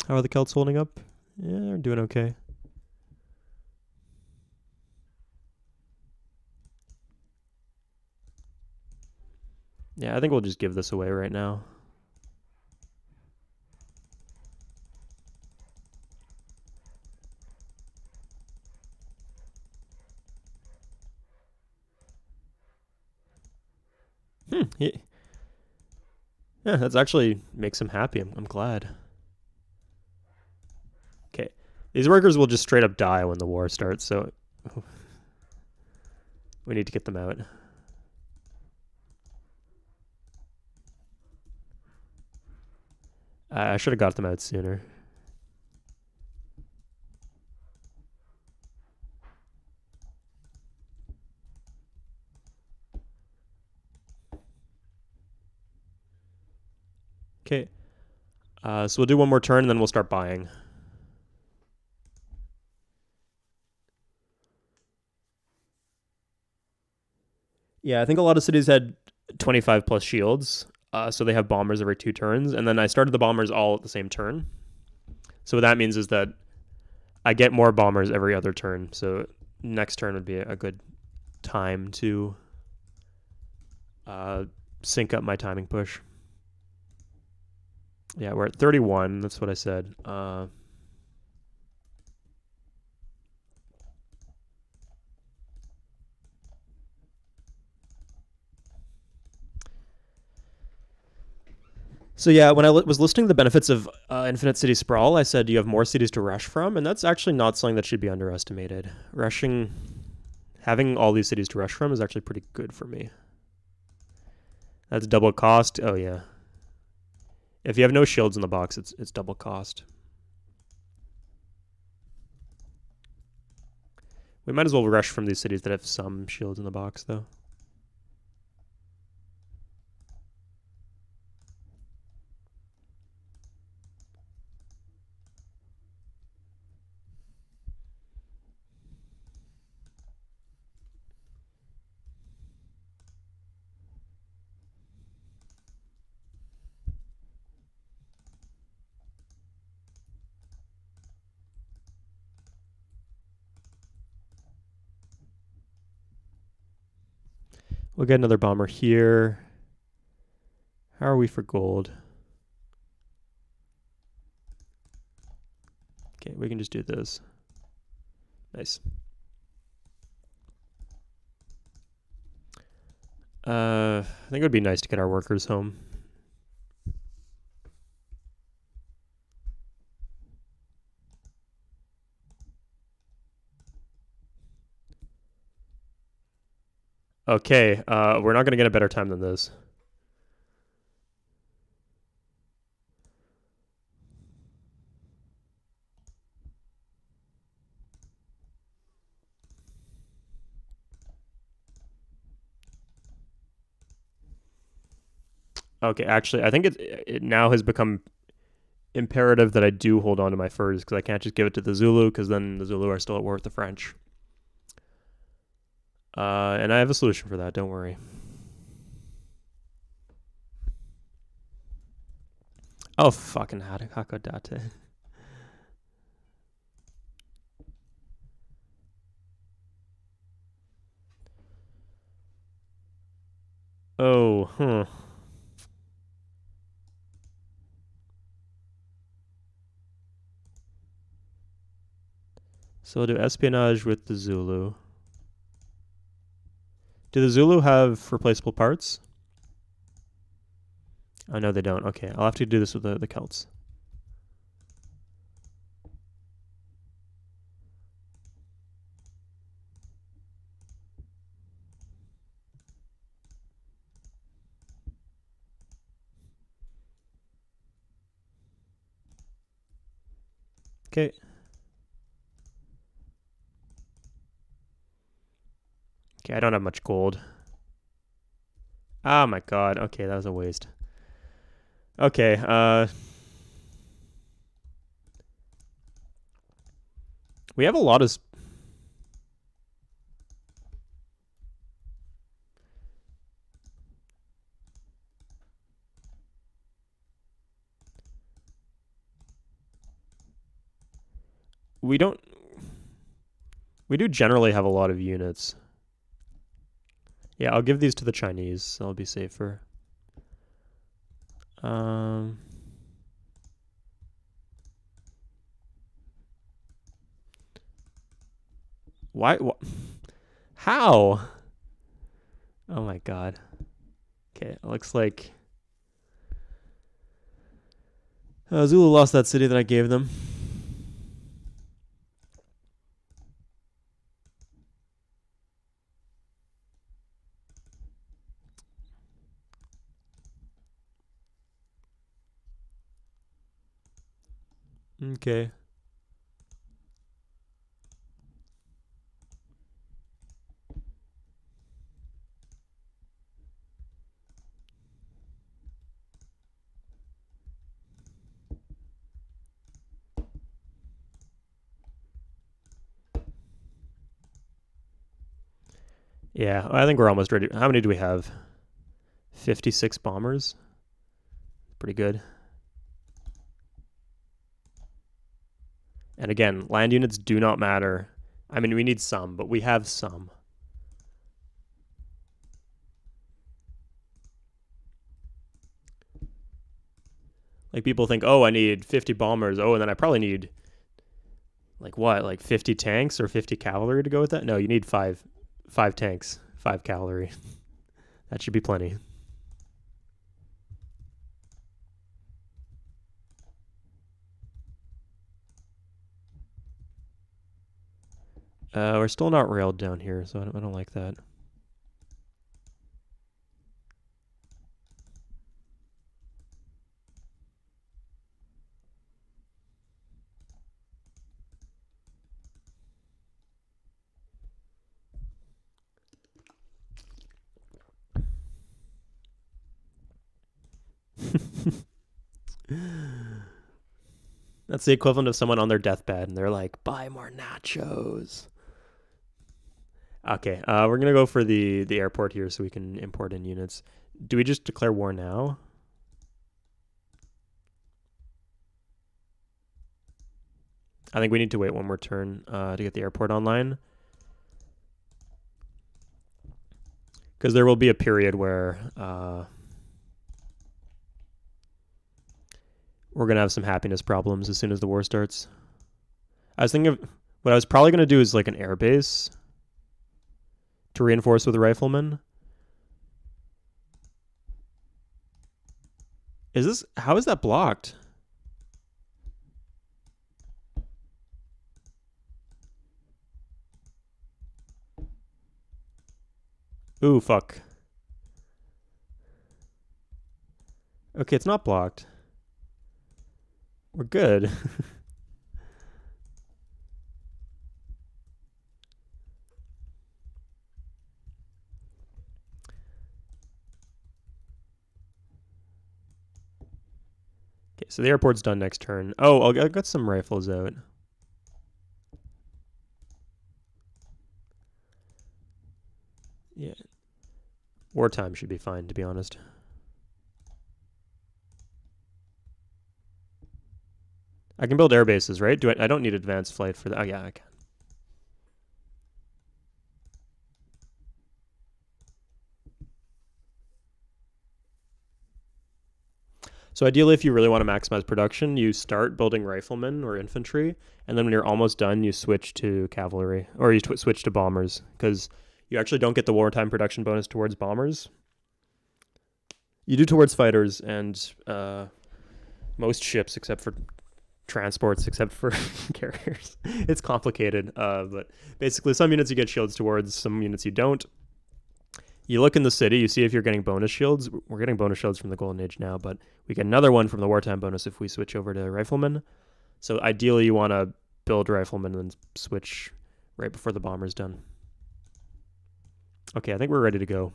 How are the Celts holding up? Yeah, they're doing okay. Yeah, I think we'll just give this away right now. Yeah, that's actually makes him happy. I'm glad. Okay. These workers will just straight up die when the war starts, so we need to get them out. I should have got them out sooner. Okay. So we'll do one more turn and then we'll start buying. Yeah, I think a lot of cities had 25 plus shields. So they have bombers every 2 turns. And then I started the bombers all at the same turn. So what that means is that I get more bombers every other turn, so next turn would be a good time to sync up my timing push. Yeah, we're at 31. That's what I said. So yeah, when I was listing the benefits of Infinite City Sprawl, I said you have more cities to rush from, and that's actually not something that should be underestimated. Having all these cities to rush from is actually pretty good for me. That's double cost. Oh yeah. If you have no shields in the box, it's double cost. We might as well rush from these cities that have some shields in the box, though. We'll get another bomber here. How are we for gold? Okay, we can just do this. Nice. I think it would be nice to get our workers home. Okay, we're not going to get a better time than this. Okay, actually, I think it now has become imperative that I do hold on to my furs because I can't just give it to the Zulu because then the Zulu are still at war with the French. And I have a solution for that, don't worry. Oh, fucking Hakodate. Oh, huh. So we'll do espionage with the Zulu. Do the Zulu have replaceable parts? Oh, no, they don't. Okay, I'll have to do this with the Celts. Okay. Okay, I don't have much gold. Oh my god. Okay, that was a waste. Okay, we have a lot of... We don't... We do generally have a lot of units. Yeah, I'll give these to the Chinese. I'll be safer. Why? How? Oh my god. Okay, it looks like Zulu lost that city that I gave them. Okay. Yeah, I think we're almost ready. How many do we have? 56 bombers? Pretty good. And again, land units do not matter. I mean, we need some, but we have some. Like people think, oh, I need 50 bombers. Oh, and then I probably need like what, like 50 tanks or 50 cavalry to go with that? No, you need five tanks, 5 cavalry. That should be plenty. We're still not railed down here, so I don't like that. That's the equivalent of someone on their deathbed and they're like, buy more nachos. Okay, we're gonna go for the airport here so we can import in units. Do we just declare war now? I think we need to wait one more turn to get the airport online. Because there will be a period where we're going to have some happiness problems as soon as the war starts. I was thinking of what I was probably going to do is like an air base to reinforce with the riflemen. How is that blocked? Ooh, fuck. Okay, it's not blocked. We're good. Okay, so the airport's done next turn. Oh, I got some rifles out. Yeah. Wartime should be fine, to be honest. I can build air bases, right? I don't need advanced flight for that. Oh, yeah, I can. So ideally, if you really want to maximize production, you start building riflemen or infantry, and then when you're almost done, you switch to cavalry, or you switch to bombers, because you actually don't get the wartime production bonus towards bombers. You do towards fighters and most ships, except for transports, except for carriers. It's complicated, but basically some units you get shields towards, some units you don't. You look in the city, you see if you're getting bonus shields. We're getting bonus shields from the Golden Age now, but we get another one from the wartime bonus if we switch over to riflemen. So ideally, you want to build riflemen and then switch right before the bomber's done. Okay, I think we're ready to go.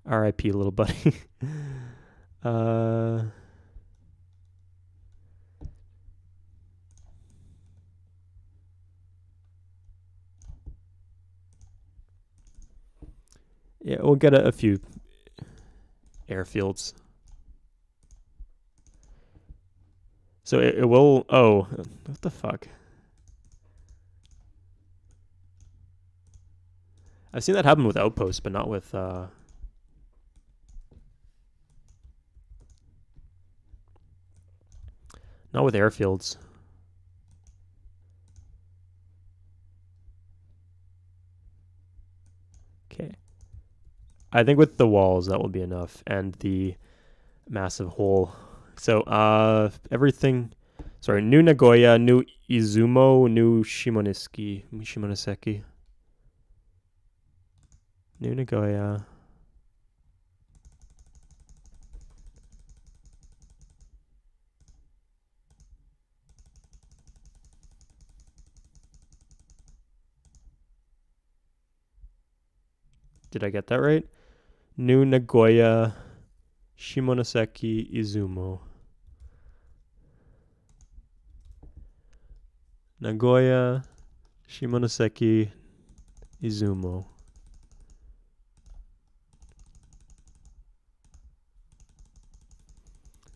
R.I.P. little buddy. Yeah, we'll get a few airfields. So it will. Oh, what the fuck? I've seen that happen with outposts, but not with. Not with airfields. Okay. I think with the walls that will be enough, and the massive hole. So everything. Sorry, New Nagoya, New Izumo, New Shimonoseki. New Nagoya. Did I get that right? New Nagoya, Shimonoseki, Izumo. Nagoya, Shimonoseki, Izumo.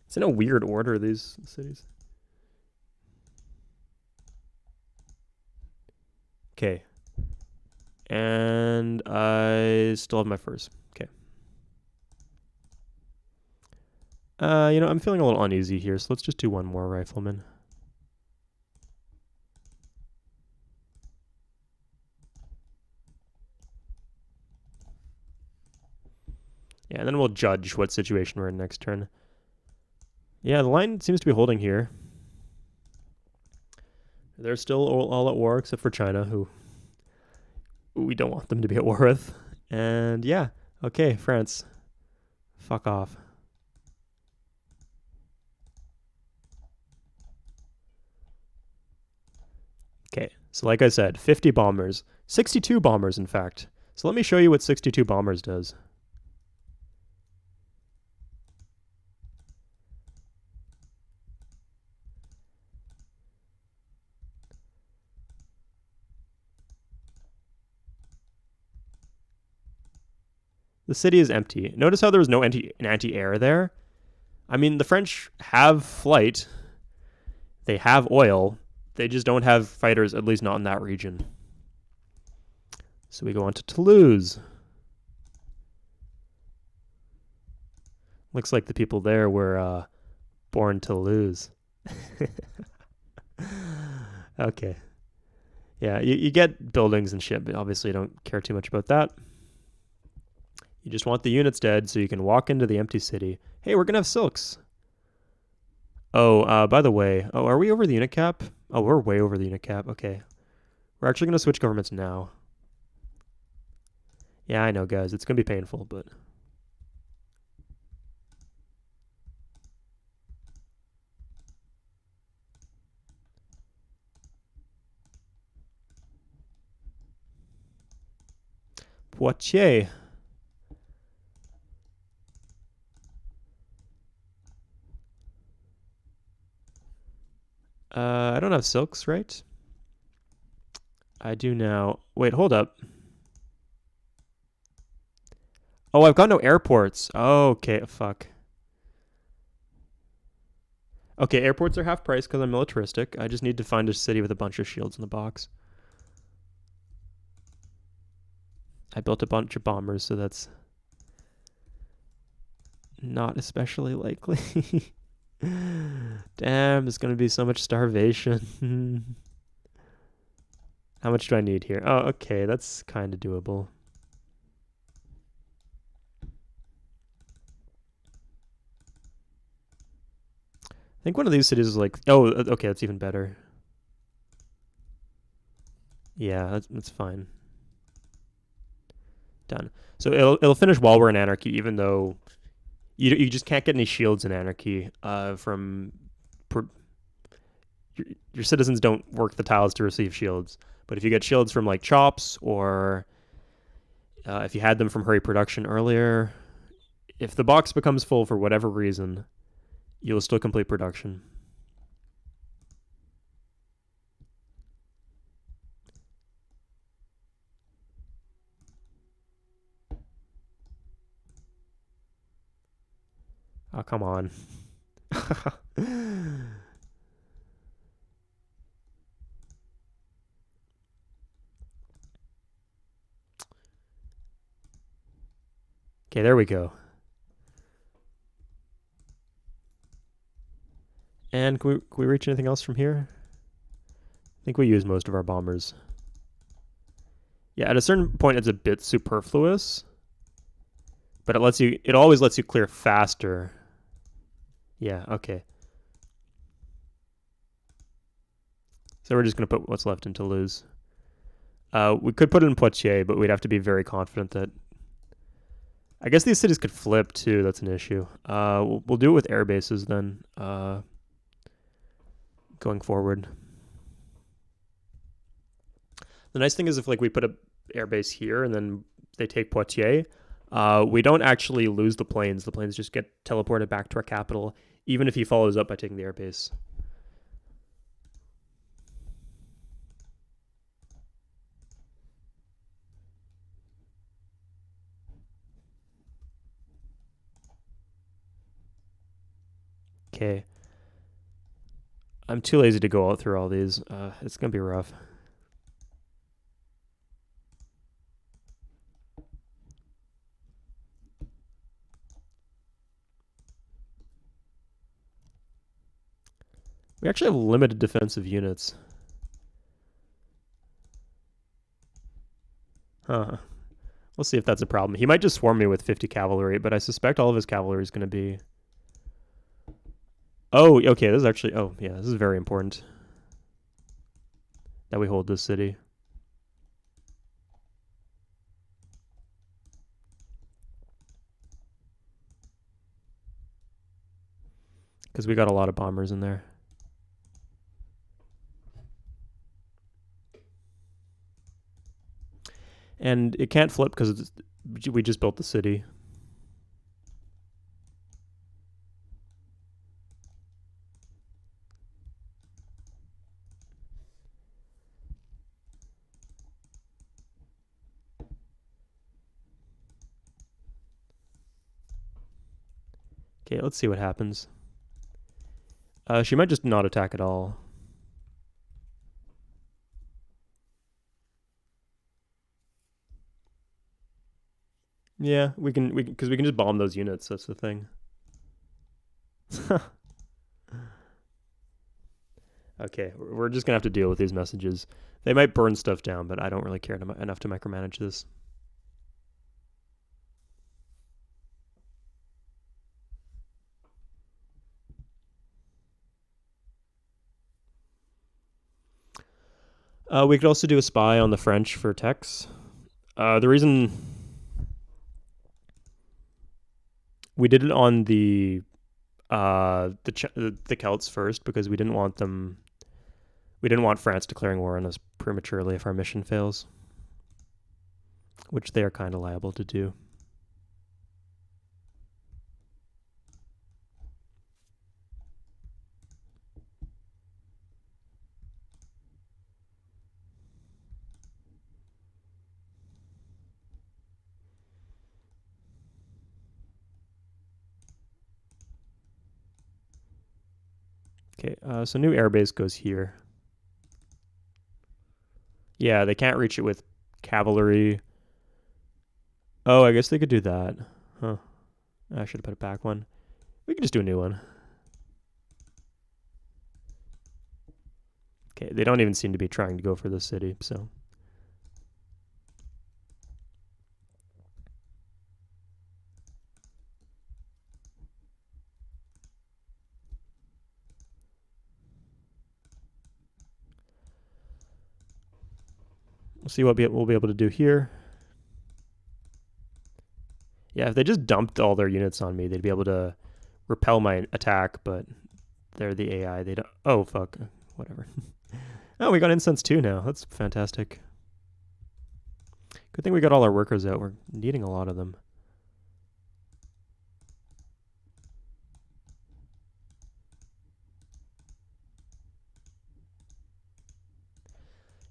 It's in a weird order, these cities. Okay. And I still have my furs. Okay. I'm feeling a little uneasy here, so let's just do one more rifleman. Yeah, and then we'll judge what situation we're in next turn. Yeah, the line seems to be holding here. They're still all at war, except for China, who we don't want them to be at war with. And yeah, okay, France. Fuck off. Okay, so like I said, 50 bombers. 62 bombers, in fact. So let me show you what 62 bombers does. The city is empty. Notice how there was no anti-air there? I mean, the French have flight. They have oil. They just don't have fighters, at least not in that region. So we go on to Toulouse. Looks like the people there were born to lose. Okay. Yeah, you get buildings and shit, but obviously you don't care too much about that. You just want the units dead so you can walk into the empty city. Hey, we're going to have silks. Oh, by the way, are we over the unit cap? Oh, we're way over the unit cap. Okay. We're actually going to switch governments now. Yeah, I know, guys. It's going to be painful, but... Poitiers. I don't have silks, right? I do now. Wait, hold up. Oh, I've got no airports. Oh, okay, fuck. Okay, airports are half price because I'm militaristic. I just need to find a city with a bunch of shields in the box. I built a bunch of bombers, so that's not especially likely. Damn, there's going to be so much starvation. How much do I need here? Oh, okay, that's kind of doable. I think one of these cities is like... Oh, okay, that's even better. Yeah, that's fine. Done. So it'll finish while we're in anarchy, even though you just can't get any shields in anarchy from... Your citizens don't work the tiles to receive shields. But if you get shields from like chops or if you had them from hurry production earlier, if the box becomes full for whatever reason, you'll still complete production. Oh, come on. Okay, there we go. And can we reach anything else from here? I think we use most of our bombers. Yeah, at a certain point it's a bit superfluous, but it always lets you clear faster. Yeah, okay. So we're just going to put what's left in Toulouse. We could put it in Poitiers, but we'd have to be very confident that... I guess these cities could flip too, that's an issue. We'll do it with air bases then, going forward. The nice thing is if like we put a air base here and then they take Poitiers, we don't actually lose the planes. The planes just get teleported back to our capital, even if he follows up by taking the air base. Okay. I'm too lazy to go out through all these. It's going to be rough. We actually have limited defensive units. Huh. We'll see if that's a problem. He might just swarm me with 50 cavalry, but I suspect all of his cavalry is going to be... Oh, okay, this is actually... Oh, yeah, this is very important. That we hold this city. Because we got a lot of bombers in there. And it can't flip because we just built the city. Okay, let's see what happens. She might just not attack at all. Yeah, we can because we can just bomb those units. That's the thing. Okay, we're just gonna have to deal with these messages. They might burn stuff down, but I don't really care enough to micromanage this. We could also do a spy on the French for Tex. The reason we did it on the Celts first because we didn't want them. We didn't want France declaring war on us prematurely if our mission fails, which they are kind of liable to do. Okay, so new airbase goes here. Yeah, they can't reach it with cavalry. Oh, I guess they could do that. Huh. I should have put a back one. We can just do a new one. Okay, they don't even seem to be trying to go for the city, so... We'll see what we'll be able to do here. Yeah, if they just dumped all their units on me, they'd be able to repel my attack, but they're the AI. They don't... Oh, fuck. Whatever. Oh, we got incense too now. That's fantastic. Good thing we got all our workers out. We're needing a lot of them.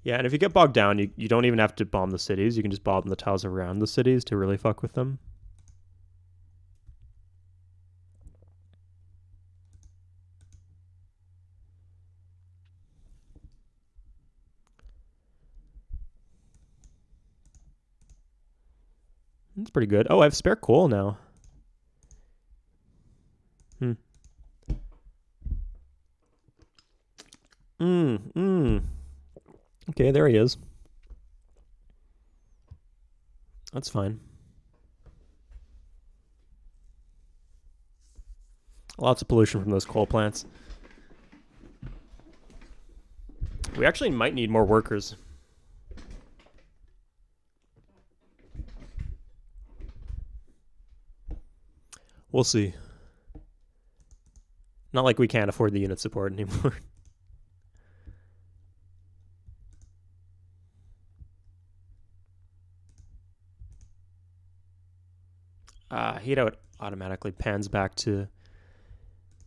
Yeah, and if you get bogged down, you don't even have to bomb the cities. You can just bomb the tiles around the cities to really fuck with them. That's pretty good. Oh, I have spare coal now. Okay, there he is. That's fine. Lots of pollution from those coal plants. We actually might need more workers. We'll see. Not like we can't afford the unit support anymore. Heat out automatically pans back to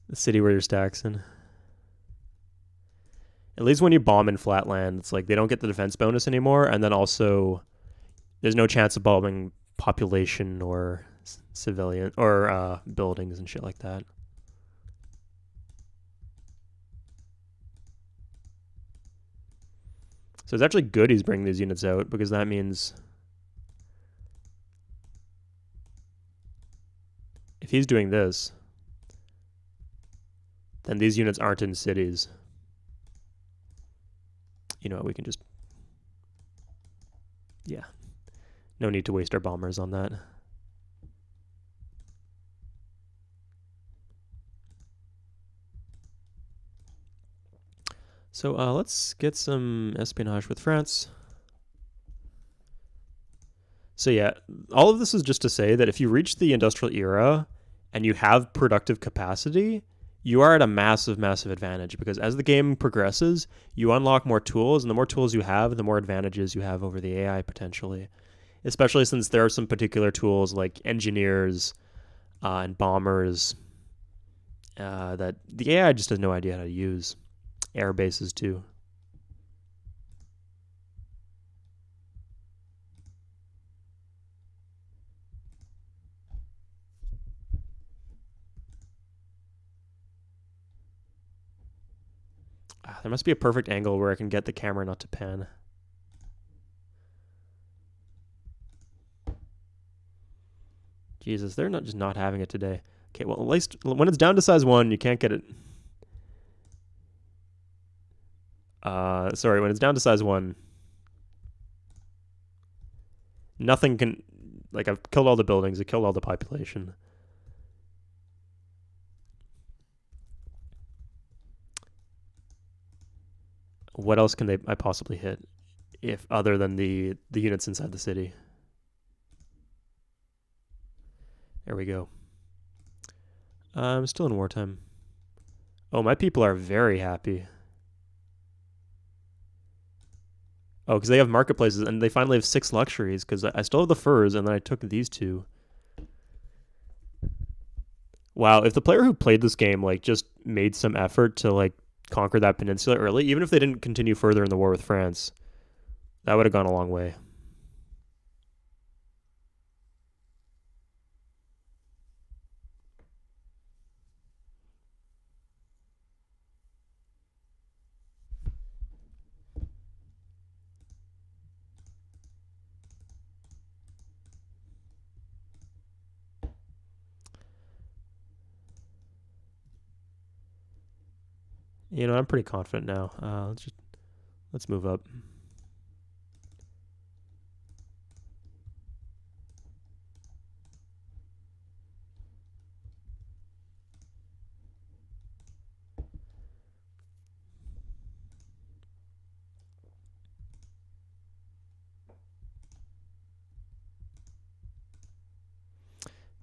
the city where your stack's in. At least when you bomb in flatland, it's like they don't get the defense bonus anymore, and then also there's no chance of bombing population or civilian or buildings and shit like that. So it's actually good he's bringing these units out, because that means if he's doing this, then these units aren't in cities. You know what, we can just... Yeah. No need to waste our bombers on that. So let's get some espionage with France. So yeah, all of this is just to say that if you reach the industrial era and you have productive capacity, you are at a massive, massive advantage, because as the game progresses, you unlock more tools, and the more tools you have, the more advantages you have over the AI potentially. Especially since there are some particular tools like engineers and bombers that the AI just has no idea how to use. Air bases too. There must be a perfect angle where I can get the camera not to pan. Jesus, they're not just not having it today. Okay, well, at least when it's down to size 1, you can't get it. Sorry, when it's down to size 1, nothing can... Like, I've killed all the buildings, I killed all the population. What else can I possibly hit, if other than the units inside the city? There we go. I'm still in wartime. Oh, my people are very happy. Oh, because they have marketplaces, and they finally have 6 luxuries, because I still have the furs, and then I took these 2. Wow, if the player who played this game, like, just made some effort to, like, conquer that peninsula early, even if they didn't continue further in the war with France, that would have gone a long way. You know, I'm pretty confident now. Let's move up.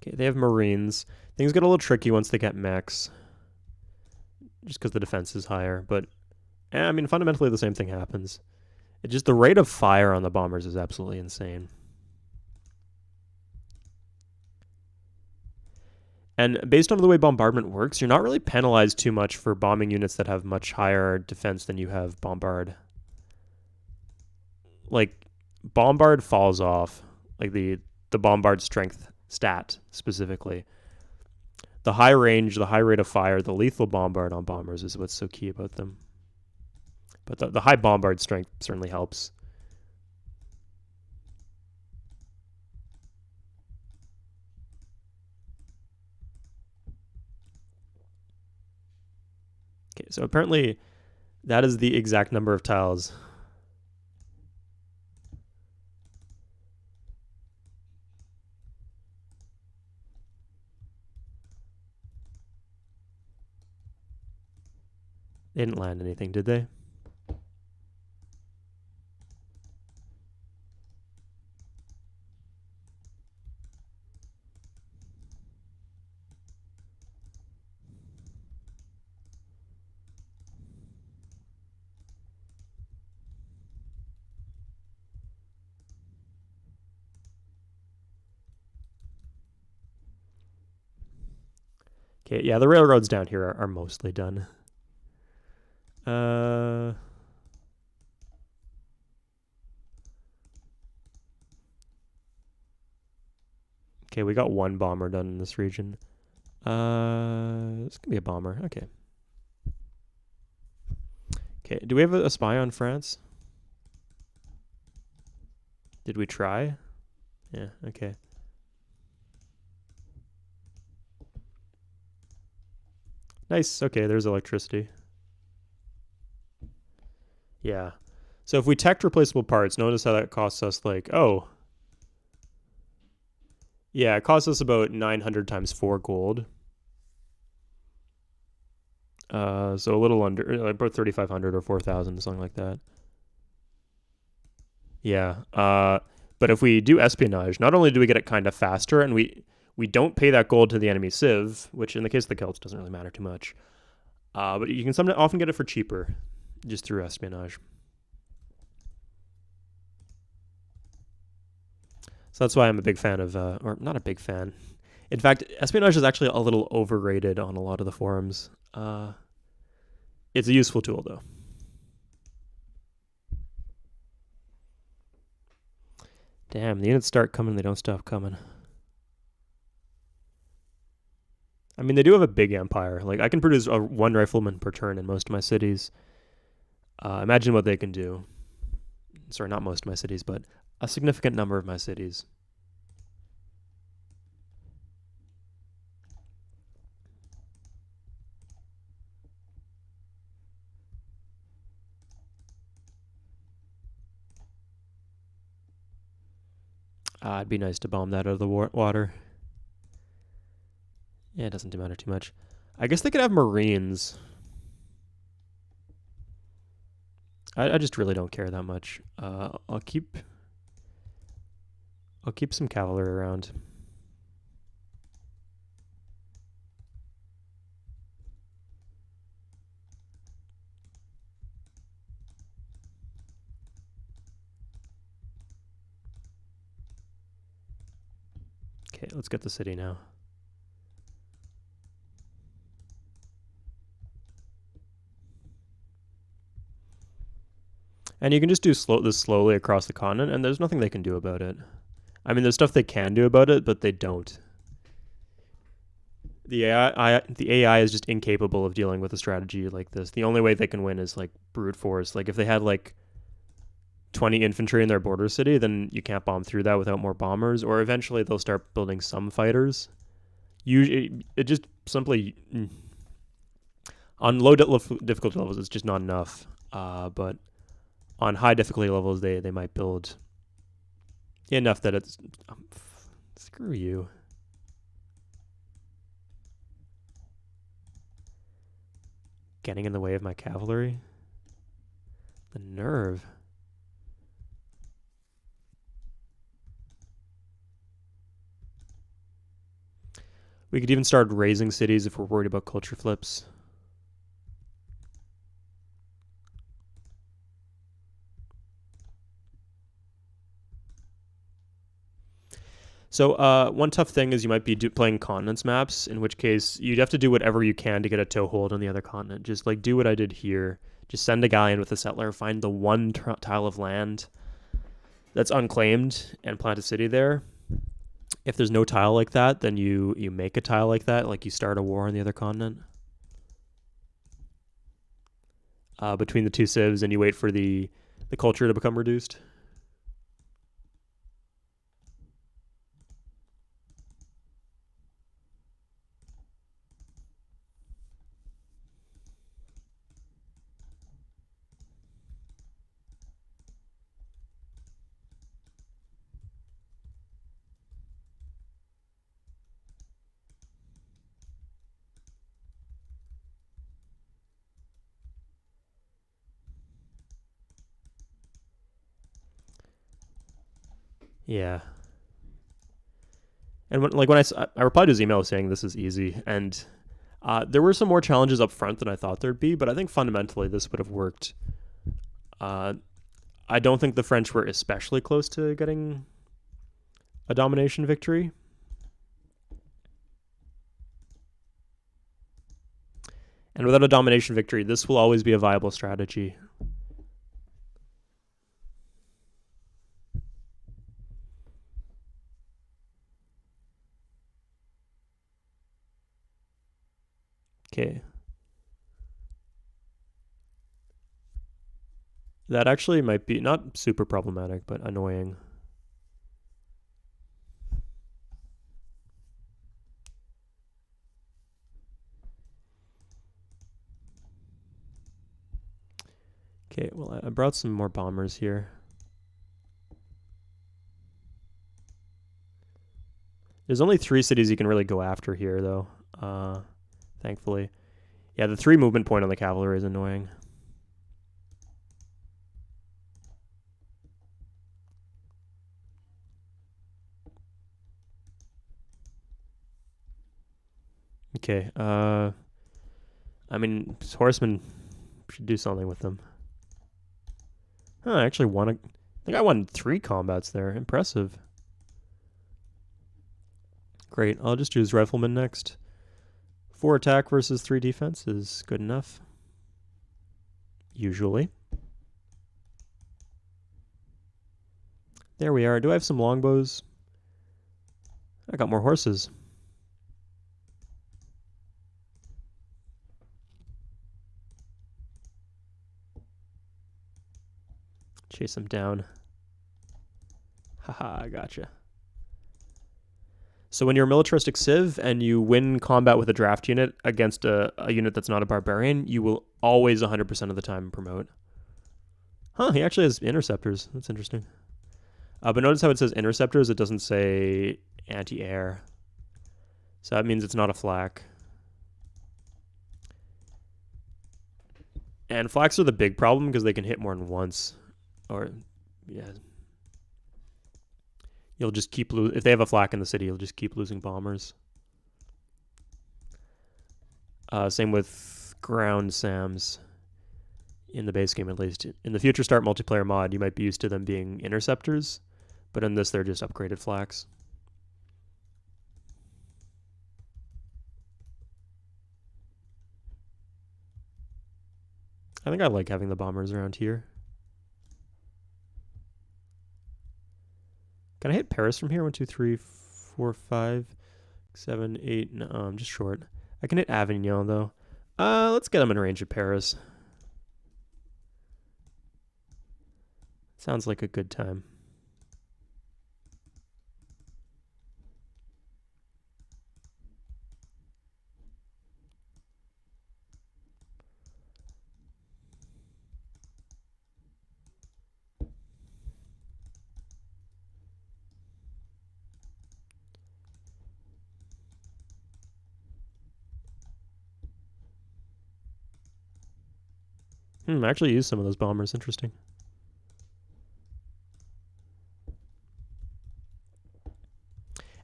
Okay, they have Marines. Things get a little tricky once they get mechs, just because the defense is higher. But, I mean, fundamentally the same thing happens. It's just the rate of fire on the bombers is absolutely insane. And based on the way bombardment works, you're not really penalized too much for bombing units that have much higher defense than you have bombard. Like, bombard falls off, like the bombard strength stat specifically. The high range, the high rate of fire, the lethal bombard on bombers is what's so key about them. But the high bombard strength certainly helps. Okay, so apparently that is the exact number of tiles. They didn't land anything, did they? Okay, yeah, the railroads down here are mostly done. Okay, we got 1 bomber done in this region. This could be a bomber. Okay, do we have a spy on France? Did we try? Yeah, okay. Nice. Okay, there's electricity. Yeah. So if we tech replaceable parts, notice how that costs us like, oh, yeah, it costs us about 900 times 4 gold. So a little under, like about 3,500 or 4,000, something like that. Yeah. But if we do espionage, not only do we get it kind of faster, and we don't pay that gold to the enemy civ, which in the case of the Celts doesn't really matter too much. But you can often get it for cheaper, just through espionage. So that's why I'm a big fan of, or not a big fan. In fact, espionage is actually a little overrated on a lot of the forums. It's a useful tool, though. Damn, the units start coming, they don't stop coming. I mean, they do have a big empire. Like, I can produce one rifleman per turn in most of my cities. Imagine what they can do. Sorry, not most of my cities, but a significant number of my cities. It'd be nice to bomb that out of the water. Yeah, it doesn't matter too much. I guess they could have Marines. I just really don't care that much. I'll keep some cavalry around. Okay, let's get the city now. And you can just do this slowly across the continent, and there's nothing they can do about it. I mean, there's stuff they can do about it, but they don't. The AI is just incapable of dealing with a strategy like this. The only way they can win is like brute force. Like if they had like 20 infantry in their border city, then you can't bomb through that without more bombers. Or eventually they'll start building some fighters. It just simply on low difficulty levels, it's just not enough. But on high difficulty levels, they might build enough that it's screw you. Getting in the way of my cavalry. The nerve. We could even start raising cities if we're worried about culture flips. So one tough thing is you might be playing continents maps, in which case you'd have to do whatever you can to get a toehold on the other continent. Just like do what I did here. Just send a guy in with a settler, find the one tile of land that's unclaimed, and plant a city there. If there's no tile like that, then you make a tile like that, like you start a war on the other continent. Between the two civs, and you wait for the culture to become reduced. Yeah. And when I replied to his email saying this is easy, and there were some more challenges up front than I thought there'd be, but I think fundamentally this would have worked. I don't think the French were especially close to getting a domination victory. And without a domination victory, this will always be a viable strategy. Okay. That actually might be not super problematic, but annoying. Okay, well, I brought some more bombers here. There's only 3 cities you can really go after here, though, thankfully. Yeah, the 3 movement point on the cavalry is annoying. Okay, I mean, horsemen should do something with them. Huh, I actually won I think I won 3 combats there. Impressive. Great, I'll just choose riflemen next. 4 attack versus 3 defense is good enough. Usually. There we are. Do I have some longbows? I got more horses. Chase them down. Haha, I gotcha. So when you're a militaristic civ and you win combat with a draft unit against a unit that's not a barbarian, you will always 100% of the time promote. Huh, he actually has interceptors. That's interesting. But notice how it says interceptors, it doesn't say anti-air. So that means it's not a flak. And flaks are the big problem because they can hit more than once. Or, yeah. You'll just keep if they have a flak in the city, you'll just keep losing bombers. Same with ground SAMs. In the base game, at least. In the Future Start multiplayer mod, you might be used to them being interceptors, but in this, they're just upgraded flaks. I think I like having the bombers around here. Can I hit Paris from here? 1, 2, 3, 4, 5, 7, 8. No, I'm just short. I can hit Avignon, though. Let's get them in range of Paris. Sounds like a good time. I actually used some of those bombers. Interesting.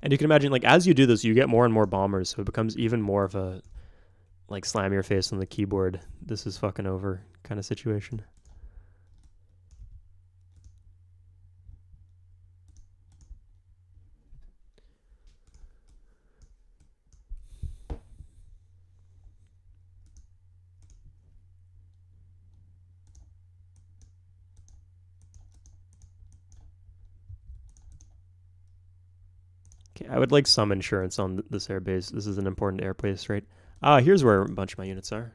And you can imagine, like, as you do this, you get more and more bombers, so it becomes even more of a, like, slam your face on the keyboard, this is fucking over kind of situation. Okay, I would like some insurance on this airbase. This is an important airbase, right? Here's where a bunch of my units are.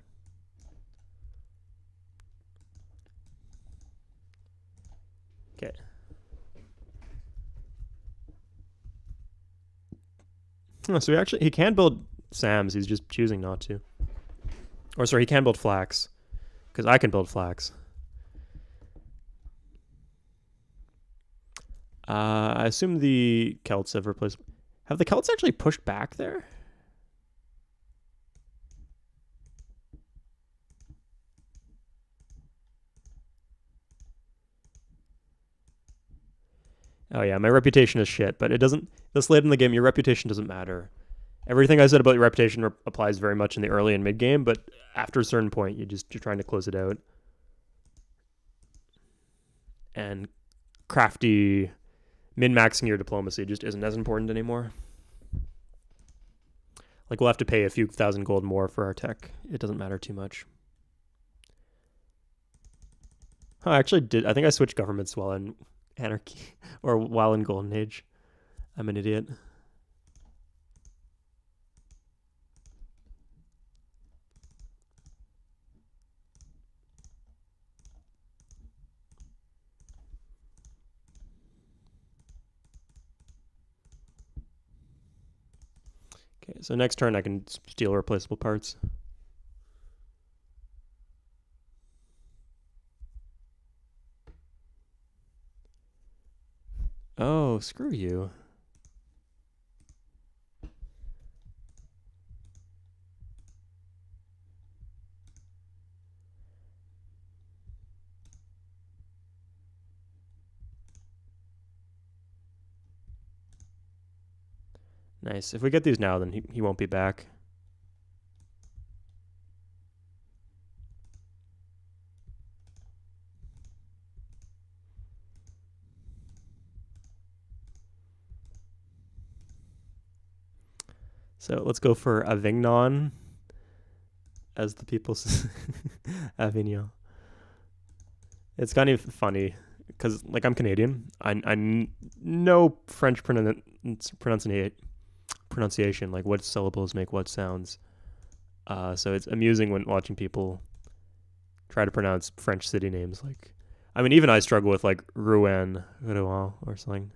Okay. Oh, so he can build SAMs, he's just choosing not to. Or sorry, he can build flaks. Because I can build flaks. I assume the Celts have replaced... Have the Celts actually pushed back there? Oh yeah, my reputation is shit, but it doesn't... This late in the game, your reputation doesn't matter. Everything I said about your reputation applies very much in the early and mid game, but after a certain point, you're trying to close it out. And crafty min-maxing your diplomacy just isn't as important anymore. Like, we'll have to pay a few thousand gold more for our tech. It doesn't matter too much. Oh, I actually did. I think I switched governments while in Anarchy or while in Golden Age. I'm an idiot. Okay, so next turn I can steal replaceable parts. Oh, screw you. Nice. If we get these now, then he won't be back. So let's go for Avignon, as the people Avignon. It's kind of funny because, like, I'm Canadian. I know French pronunciation, like what syllables make what sounds. So it's amusing when watching people try to pronounce French city names. Like, I mean, even I struggle with like Rouen or something.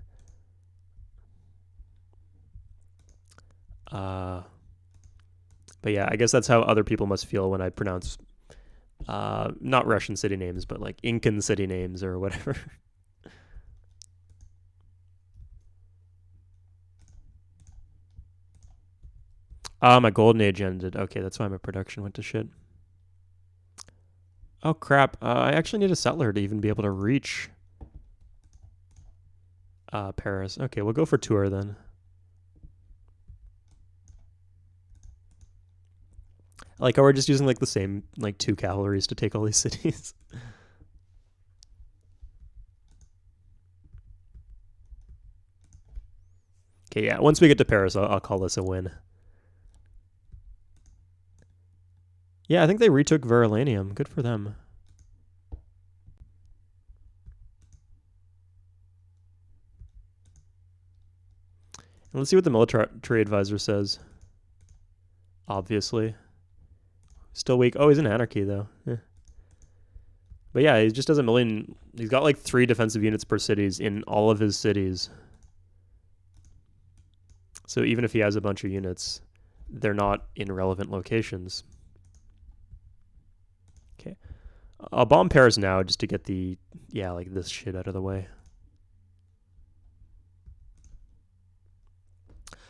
But yeah, I guess that's how other people must feel when I pronounce not Russian city names, but like Incan city names or whatever. My golden age ended. Okay, that's why my production went to shit. Oh crap! I actually need a settler to even be able to reach Paris. Okay, we'll go for tour then. Like, we're just using like the same like 2 cavalries to take all these cities. Okay, yeah. Once we get to Paris, I'll call this a win. Yeah, I think they retook Verulamium. Good for them. And let's see what the military advisor says. Obviously. Still weak. Oh, he's an anarchy, though. Yeah. But yeah, he just does a million. He's got like 3 defensive units per cities in all of his cities. So even if he has a bunch of units, they're not in relevant locations. Okay. I'll bomb Paris now just to get the, like this shit out of the way.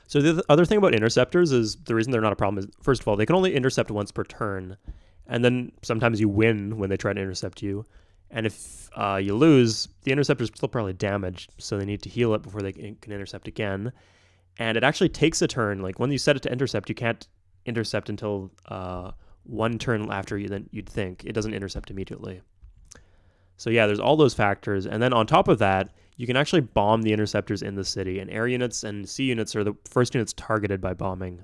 So the other thing about interceptors is the reason they're not a problem is, first of all, they can only intercept once per turn. And then sometimes you win when they try to intercept you. And if you lose, the interceptor's still probably damaged, so they need to heal it before they can intercept again. And it actually takes a turn. Like, when you set it to intercept, you can't intercept until 1 turn after you'd think. It doesn't intercept immediately. So yeah, there's all those factors. And then on top of that, you can actually bomb the interceptors in the city. And air units and sea units are the first units targeted by bombing.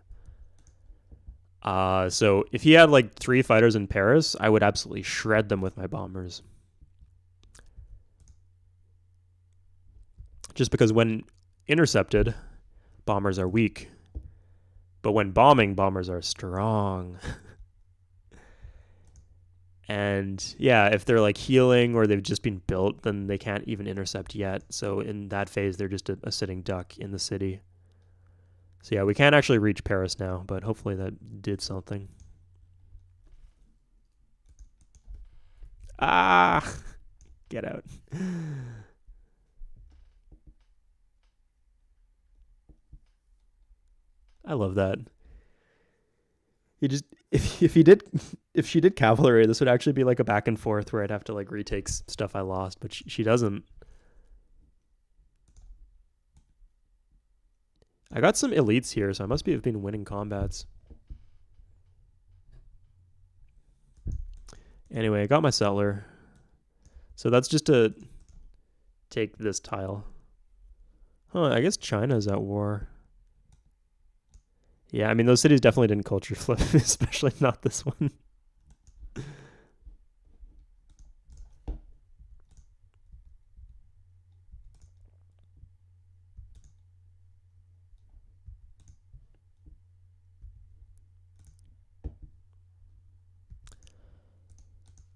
So if he had like 3 fighters in Paris, I would absolutely shred them with my bombers. Just because when intercepted, bombers are weak. But when bombing, bombers are strong. And yeah, if they're like healing or they've just been built, then they can't even intercept yet. So in that phase, they're just a sitting duck in the city. So yeah, we can't actually reach Paris now, but hopefully that did something. Ah, get out. I love that. He just if she did cavalry, this would actually be like a back and forth where I'd have to like retake stuff I lost, but she doesn't. I got some elites here, so I must have been winning combats. Anyway, I got my settler. So that's just to take this tile. Huh, I guess China's at war. Yeah, I mean, those cities definitely didn't culture flip, especially not this one.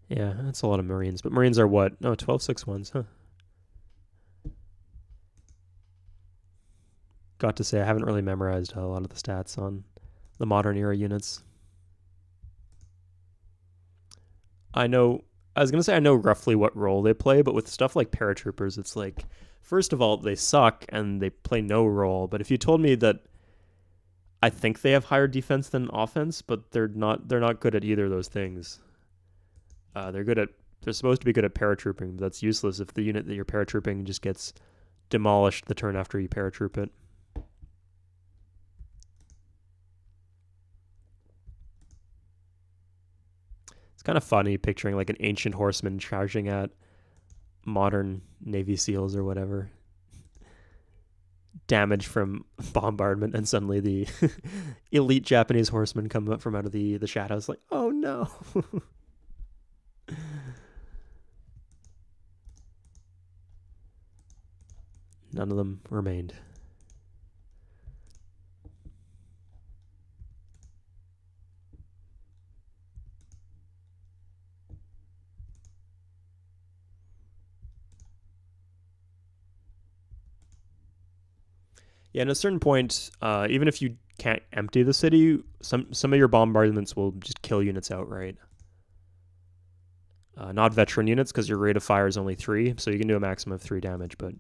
Yeah, that's a lot of Marines. But Marines are what? No, 12.6.1s, huh? Got to say, I haven't really memorized a lot of the stats on the modern era units. I was going to say I know roughly what role they play, but with stuff like paratroopers, it's like First of all, they suck and they play no role. But if you told me that I think they have higher defense than offense, but they're not good at either of those things. They're supposed to be good at paratrooping, but that's useless if the unit that you're paratrooping just gets demolished the turn after you paratroop it. It's kind of funny picturing like an ancient horseman charging at modern Navy SEALs or whatever. Damage from bombardment, and suddenly the elite Japanese horsemen come up from out of the shadows like, oh no. None of them remained. Yeah, at a certain point, even if you can't empty the city, some of your bombardments will just kill units outright. Not veteran units, because your rate of fire is only 3, so you can do a maximum of 3 damage. But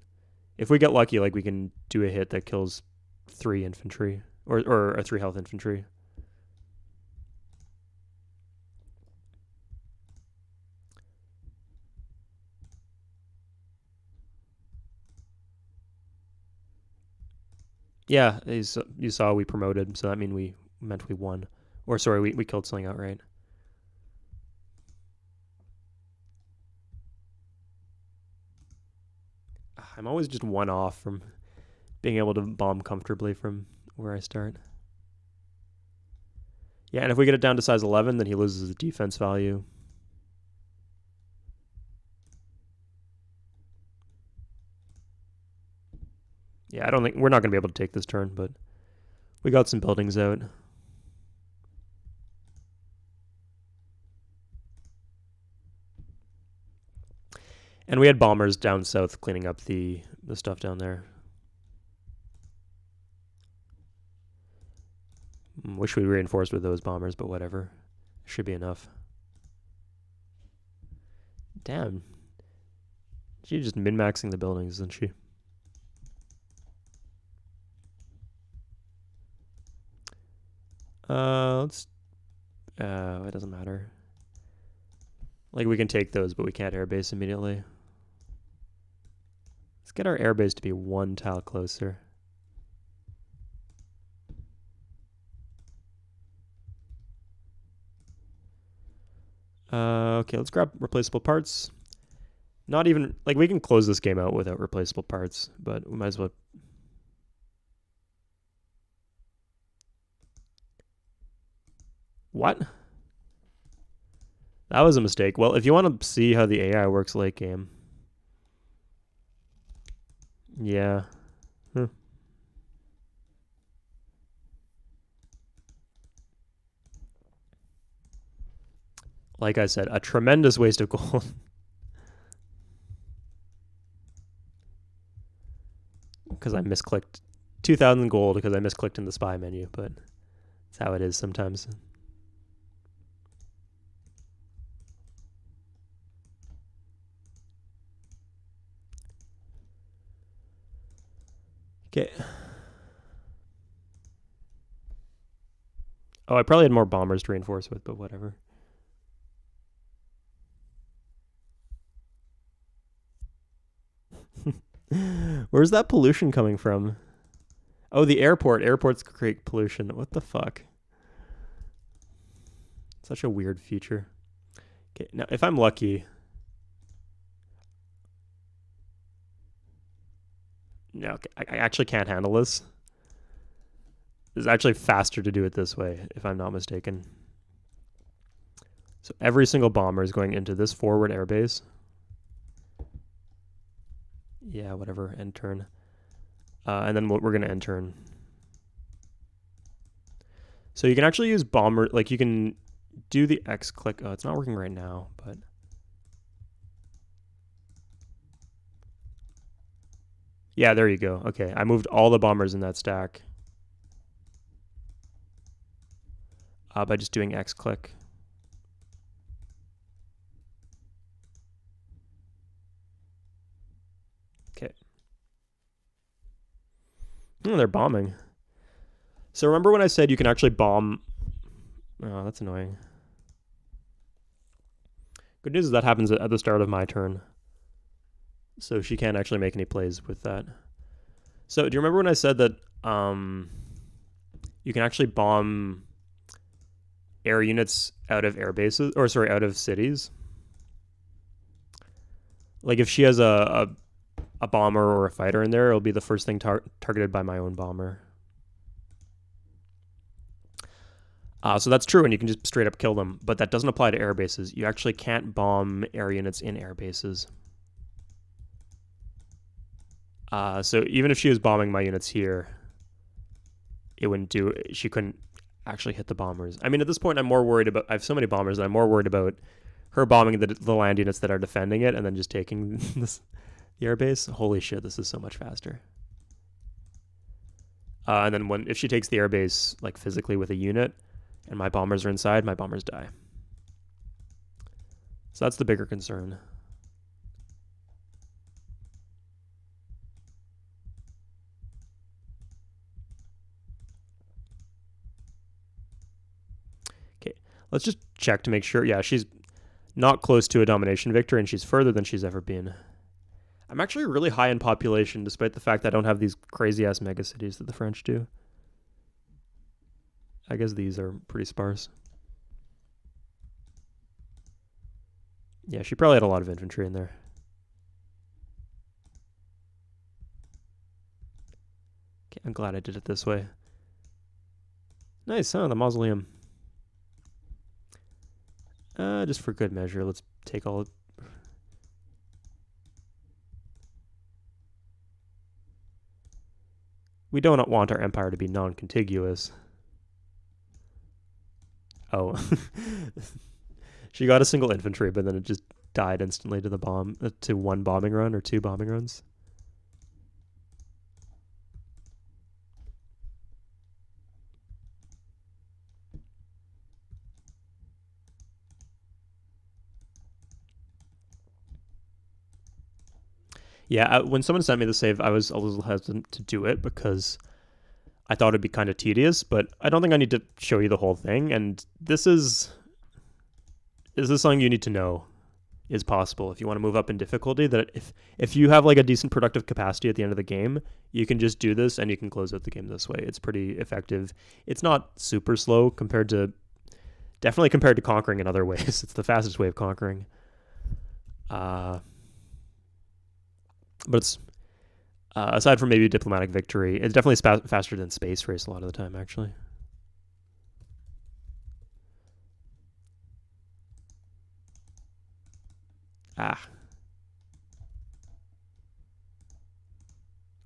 if we get lucky, like we can do a hit that kills 3 infantry or a 3 health infantry. Yeah, you saw we promoted, so that meant we won. Or sorry, we killed something outright. I'm always just one off from being able to bomb comfortably from where I start. Yeah, and if we get it down to size 11, then he loses the defense value. Yeah, I don't think we're not going to be able to take this turn, but we got some buildings out. And we had bombers down south cleaning up the stuff down there. Wish we reinforced with those bombers, but whatever. Should be enough. Damn. She's just min-maxing the buildings, isn't she? Let's... it doesn't matter. Like, we can take those, but we can't airbase immediately. Let's get our airbase to be 1 tile closer. Okay, let's grab replaceable parts. Not even... Like, we can close this game out without replaceable parts, but we might as well... What? That was a mistake. Well, if you want to see how the AI works late game... Yeah. Like I said, a tremendous waste of gold. Because I misclicked 2,000 gold because I misclicked in the spy menu, but that's how it is sometimes. Okay. Oh, I probably had more bombers to reinforce with, but whatever. Where's that pollution coming from? Oh, the airport. Airports create pollution. What the fuck? Such a weird feature. Okay, now if I'm lucky... No, okay, I actually can't handle this. It's actually faster to do it this way, if I'm not mistaken. So every single bomber is going into this forward airbase. Yeah, whatever, end turn. And then we're going to end turn. So you can actually use bomber, like you can do the X click. Oh, it's not working right now, but... Yeah, there you go. Okay, I moved all the bombers in that stack. By just doing X click. Okay. They're bombing. So remember when I said you can actually bomb... Oh, that's annoying. Good news is that happens at the start of my turn. So she can't actually make any plays with that. So do you remember when I said that you can actually bomb air units out of air bases, or sorry, out of cities? Like if she has a bomber or a fighter in there, it'll be the first thing targeted by my own bomber. So that's true, and you can just straight up kill them, but that doesn't apply to air bases. You actually can't bomb air units in air bases. So even if she was bombing my units here, it wouldn't do. She couldn't actually hit the bombers. I mean, at this point, I'm more worried about. I have so many bombers that I'm more worried about her bombing the land units that are defending it, and then just taking the air base. Holy shit, this is so much faster. And then if she takes the air base like physically with a unit, and my bombers are inside, my bombers die. So that's the bigger concern. Okay, let's just check to make sure. Yeah, she's not close to a domination victory, and she's further than she's ever been. I'm actually really high in population, despite the fact that I don't have these crazy-ass megacities that the French do. I guess these are pretty sparse. Yeah, she probably had a lot of infantry in there. Okay, I'm glad I did it this way. Nice, huh? The mausoleum. Just for good measure, let's take all... We don't want our empire to be non-contiguous. Oh. She got a single infantry, but then it just died instantly to one bombing run or two bombing runs. Yeah, when someone sent me the save, I was a little hesitant to do it because I thought it'd be kind of tedious, but I don't think I need to show you the whole thing. And this is something you need to know is possible if you want to move up in difficulty. That if you have like a decent productive capacity at the end of the game, you can just do this and you can close out the game this way. It's pretty effective. It's not super slow definitely compared to conquering in other ways. It's the fastest way of conquering. But it's aside from maybe diplomatic victory, it's definitely faster than Space Race a lot of the time, actually.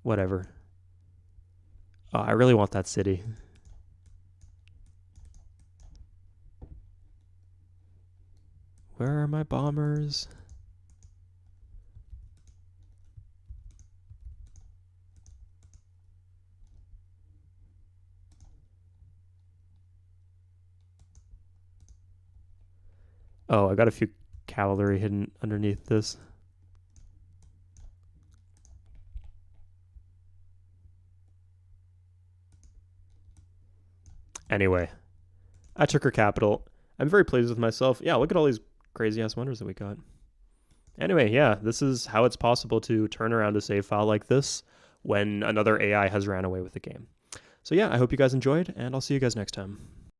Whatever. Oh, I really want that city. Where are my bombers? Oh, I got a few cavalry hidden underneath this. Anyway, I took her capital. I'm very pleased with myself. Yeah, look at all these crazy ass wonders that we got. Anyway, yeah, this is how it's possible to turn around a save file like this when another AI has ran away with the game. So yeah, I hope you guys enjoyed, and I'll see you guys next time.